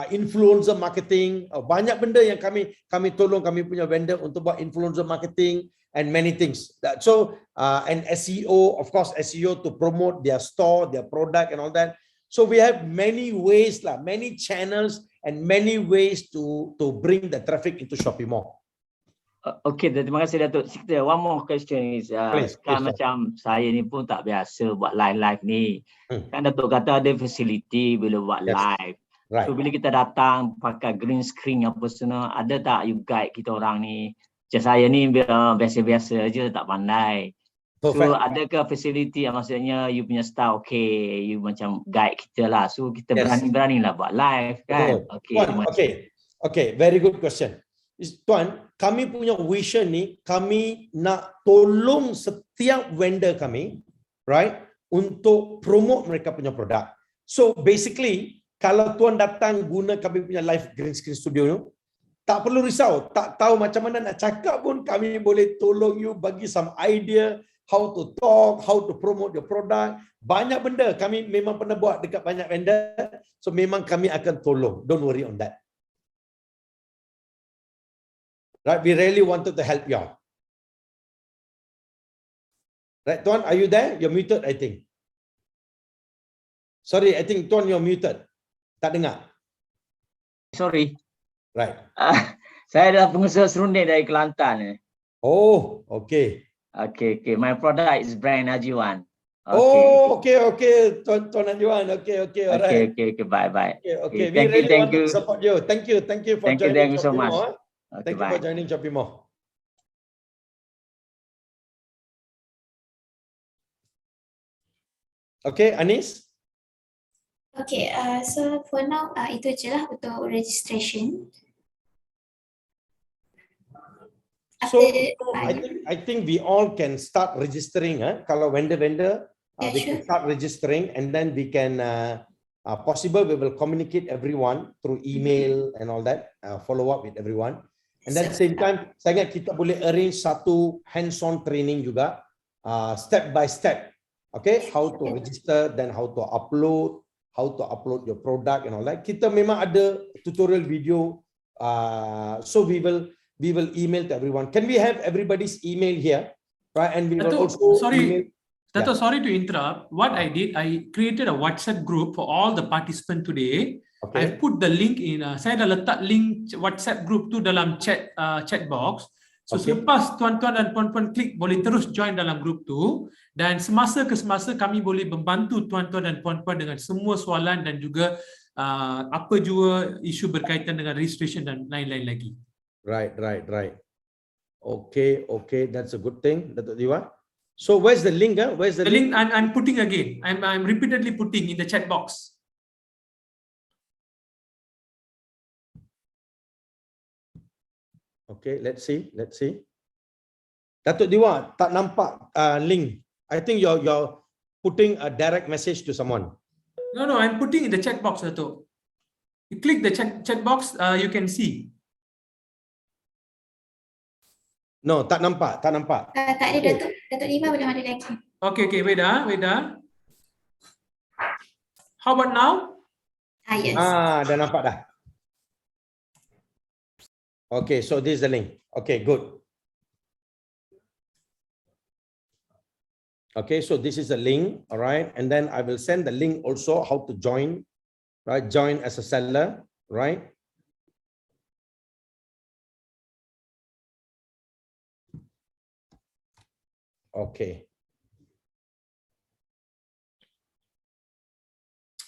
influencer marketing. Banyak benda yang kami tolong kami punya vendor untuk buat influencer marketing and many things. So, and SEO, of course, SEO to promote their store, their product and all that. So we have many ways, many channels and many ways to bring the traffic into Shopee Mall. Okay, terima kasih Datuk. One more question is, Please, macam saya ni pun tak biasa buat live ni. Kan Datuk kata ada facility bila buat live. Right. So bila kita datang pakai green screen apa semua, ada tak you guide kita orang ni? Macam saya ni biasa-biasa je, tak pandai. Perfect. So adakah facility yang maksudnya you punya staff you macam guide kita lah. So kita berani-berani lah buat live kan. Okay, very good question. Tuan, kami punya vision ni, kami nak tolong setiap vendor kami, right, untuk promote mereka punya produk. So basically, kalau tuan datang guna kami punya live green screen studio ni, tak perlu risau, tak tahu macam mana nak cakap pun, kami boleh tolong you bagi some idea, how to talk, how to promote your product. Banyak benda kami memang pernah buat dekat banyak vendor, so memang kami akan tolong. Don't worry on that. Right, we really wanted to help you. Right, Tuan, are you there? You're muted, I think. Sorry, I think Tuan, you're muted. Tak dengar. Sorry. Right. Saya adalah pengusaha serunding dari Kelantan. Oh, okay. Okay. My product is brand Ajiwan. Oh, okay. Tuan Ajuan, okay, alright. Okay. Bye. Okay. Thank We really want you. to support you. Thank you for Thank you joining so much. Shopee Mall. Okay, Thank you bye. for joining Shopee Mall. Okay, Anis? Okay, so for now itu je lah untuk registration. So After, I think we all can start registering. Kalau vendor, Yeah, we can sure. start registering, and then we can possible we will communicate everyone through email and all that. Follow up with everyone, and then same time, saya ingat kita boleh arrange satu hands-on training juga, step by step. Okay, how to register, then how to upload your product and all that. Kita memang ada tutorial video, so we will email to everyone. Can we have everybody's email here, right? And we will Dato', also sorry. email. Dato', sorry to interrupt. What I did, I created a WhatsApp group for all the participants today. Okay. I've put the link in. Saya dah letak link WhatsApp group tu dalam chat box. So Okay. selepas tuan-tuan dan puan-puan klik, boleh terus join dalam group tu, dan semasa ke semasa kami boleh membantu tuan-tuan dan puan-puan dengan semua soalan dan juga apa juga isu berkaitan dengan registration dan lain-lain lagi. Right. Okay, that's a good thing, Dato' Diwa. So where's the link? Where's The link I'm putting again. I'm repeatedly putting in the chat box. Okay, let's see. Dato' Diwa, tak nampak link. I think you're putting a direct message to someone. No, I'm putting in the chat box, Dato'. You click the chat box, you can see. No, tak nampak. tak ada Okay. Datuk Diva belum ada lagi. Okay, wait dah. How about now? Yes. Dah nampak dah. Okay, so this is the link. Okay, good. Okay, so this is the link, all right? And then I will send the link also how to join, right? Join as a seller, right? Okay.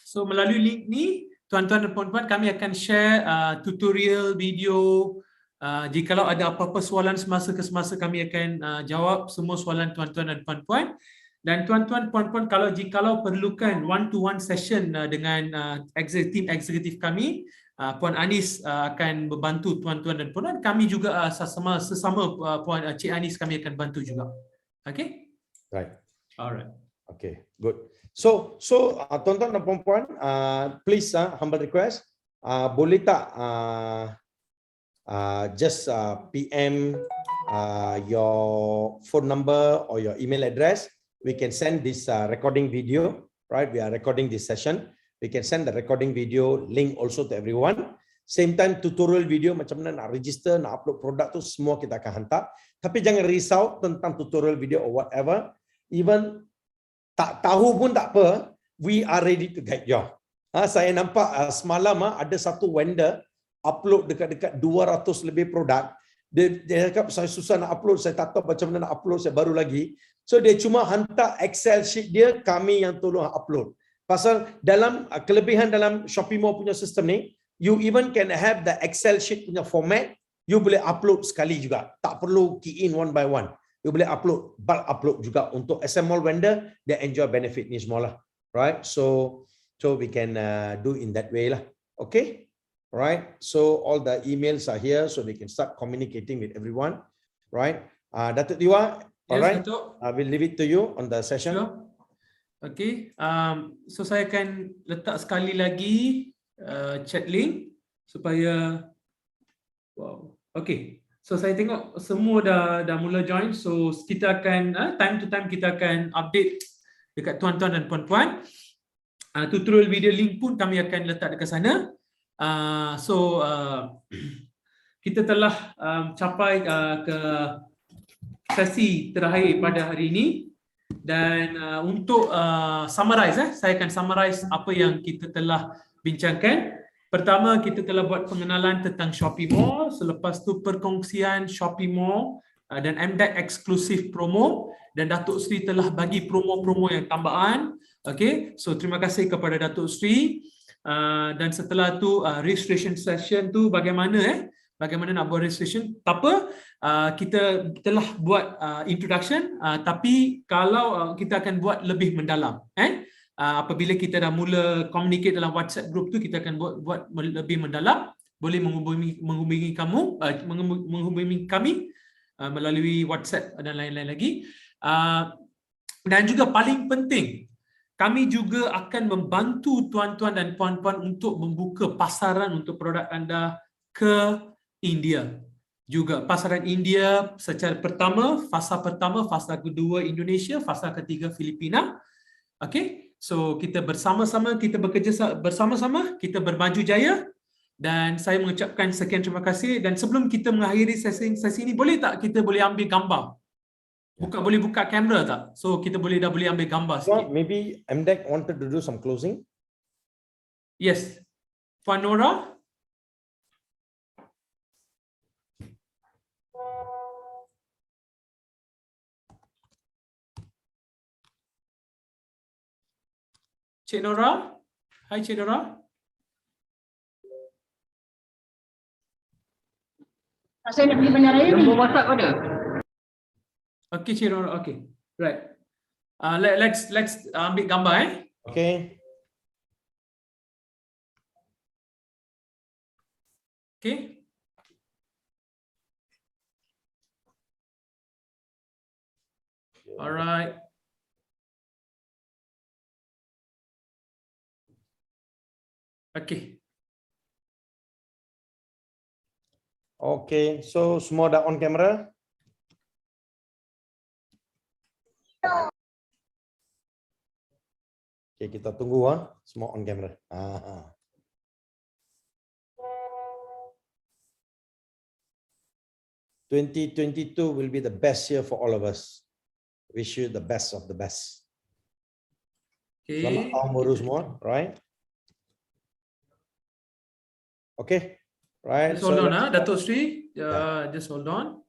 So melalui link ni, tuan-tuan dan puan-puan, kami akan share tutorial video. Jikalau ada apa-apa soalan semasa ke semasa, kami akan jawab semua soalan tuan-tuan dan puan-puan. Dan tuan-tuan puan-puan, jikalau perlukan one-to-one session dengan team eksekutif kami, Puan Anis akan membantu tuan-tuan dan puan-puan. Kami juga sesama Puan Cik Anis, kami akan bantu juga. Okay? Right. Alright. Okay, good. So tuan-tuan dan puan-puan, please humble request, boleh tak just PM your phone number or your email address. We can send this recording video, right? We are recording this session. We can send the recording video link also to everyone. Same time tutorial video macam mana nak register, nak upload produk tu semua kita akan hantar. Tapi jangan risau tentang tutorial video or whatever. Even tak tahu pun tak apa, we are ready to guide you. Saya nampak semalam ada satu vendor upload dekat-dekat 200 lebih produk. Dia cakap saya susah nak upload, saya tak tahu macam mana nak upload, saya baru lagi. So dia cuma hantar Excel sheet dia, kami yang tolong upload. Pasal dalam kelebihan dalam Shopee Mall punya sistem ni, you even can have the Excel sheet punya format, you boleh upload sekali juga. Tak perlu key in one by one. You boleh upload, bulk upload juga untuk SML vendor, dia enjoy benefit ni semua lah. Right? So we can do in that way lah. Okay? right? So all the emails are here, so they can start communicating with everyone, right? Datuk Dewa, all Yes, right? Datuk. I will leave it to you on the session. Sure. Okay. So saya akan letak sekali lagi chat link supaya okay. So saya tengok semua dah mula join. So kita akan time to time kita akan update dekat tuan-tuan dan puan-puan. Tutorial video link pun kami akan letak dekat sana. Kita telah capai ke sesi terakhir pada hari ini, dan untuk summarize, saya akan summarize apa yang kita telah bincangkan. Pertama, kita telah buat pengenalan tentang Shopee Mall, selepas tu perkongsian Shopee Mall dan MDEC eksklusif promo, dan Datuk Sri telah bagi promo-promo yang tambahan. Okay, so terima kasih kepada Datuk Sri. Dan setelah tu registration session tu bagaimana nak buat registration. Tak apa, kita telah buat introduction, tapi kalau kita akan buat lebih mendalam, apabila kita dah mula communicate dalam WhatsApp group tu, kita akan buat lebih mendalam. Boleh menghubungi kami melalui WhatsApp dan lain-lain lagi. Dan juga paling penting, kami juga akan membantu tuan-tuan dan puan-puan untuk membuka pasaran untuk produk anda ke India. Juga pasaran India secara pertama, fasa pertama, fasa kedua Indonesia, fasa ketiga Filipina. Okay, so kita bersama-sama, kita bekerja bersama-sama, kita bermaju jaya. Dan saya mengucapkan sekian terima kasih. Dan sebelum kita mengakhiri sesi ini, boleh tak kita boleh ambil gambar? Boleh buka kamera tak? So kita boleh ambil gambar sikit. Well, maybe MDEC wanted to do some closing. Yes. Puan Nora? Cik Nora? Hai Cik Nora. Saya nak pergi bandara ni. Nombor WhatsApp ada. Okay Cik Nora, okay. Right. Let's ambil gambar Okay. Okay. Alright. Okay. Okay, so semua dah on camera? Okay, kita tunggu semua on camera. 2022 will be the best year for all of us. Wish you the best of the best. Okay. Selamat tahun baru semua, right? Okay, right. Just hold on, Datuk Sri. Just hold on.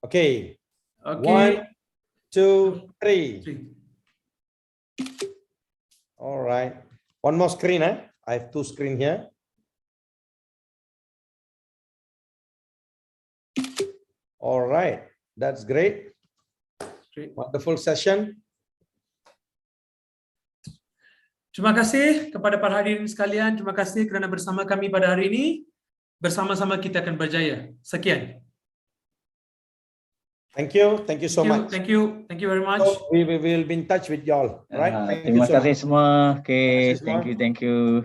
Okay. Okay. 1, 2, 3. All right. One more screen, I have 2 screens here. All right. That's great. Wonderful session. Terima kasih kepada para hadirin sekalian. Terima kasih kerana bersama kami pada hari ini. Bersama-sama kita akan berjaya. Sekian. Thank you so much. Thank you very much. So we will be in touch with y'all, right? Terima kasih semua. Okay, thank you.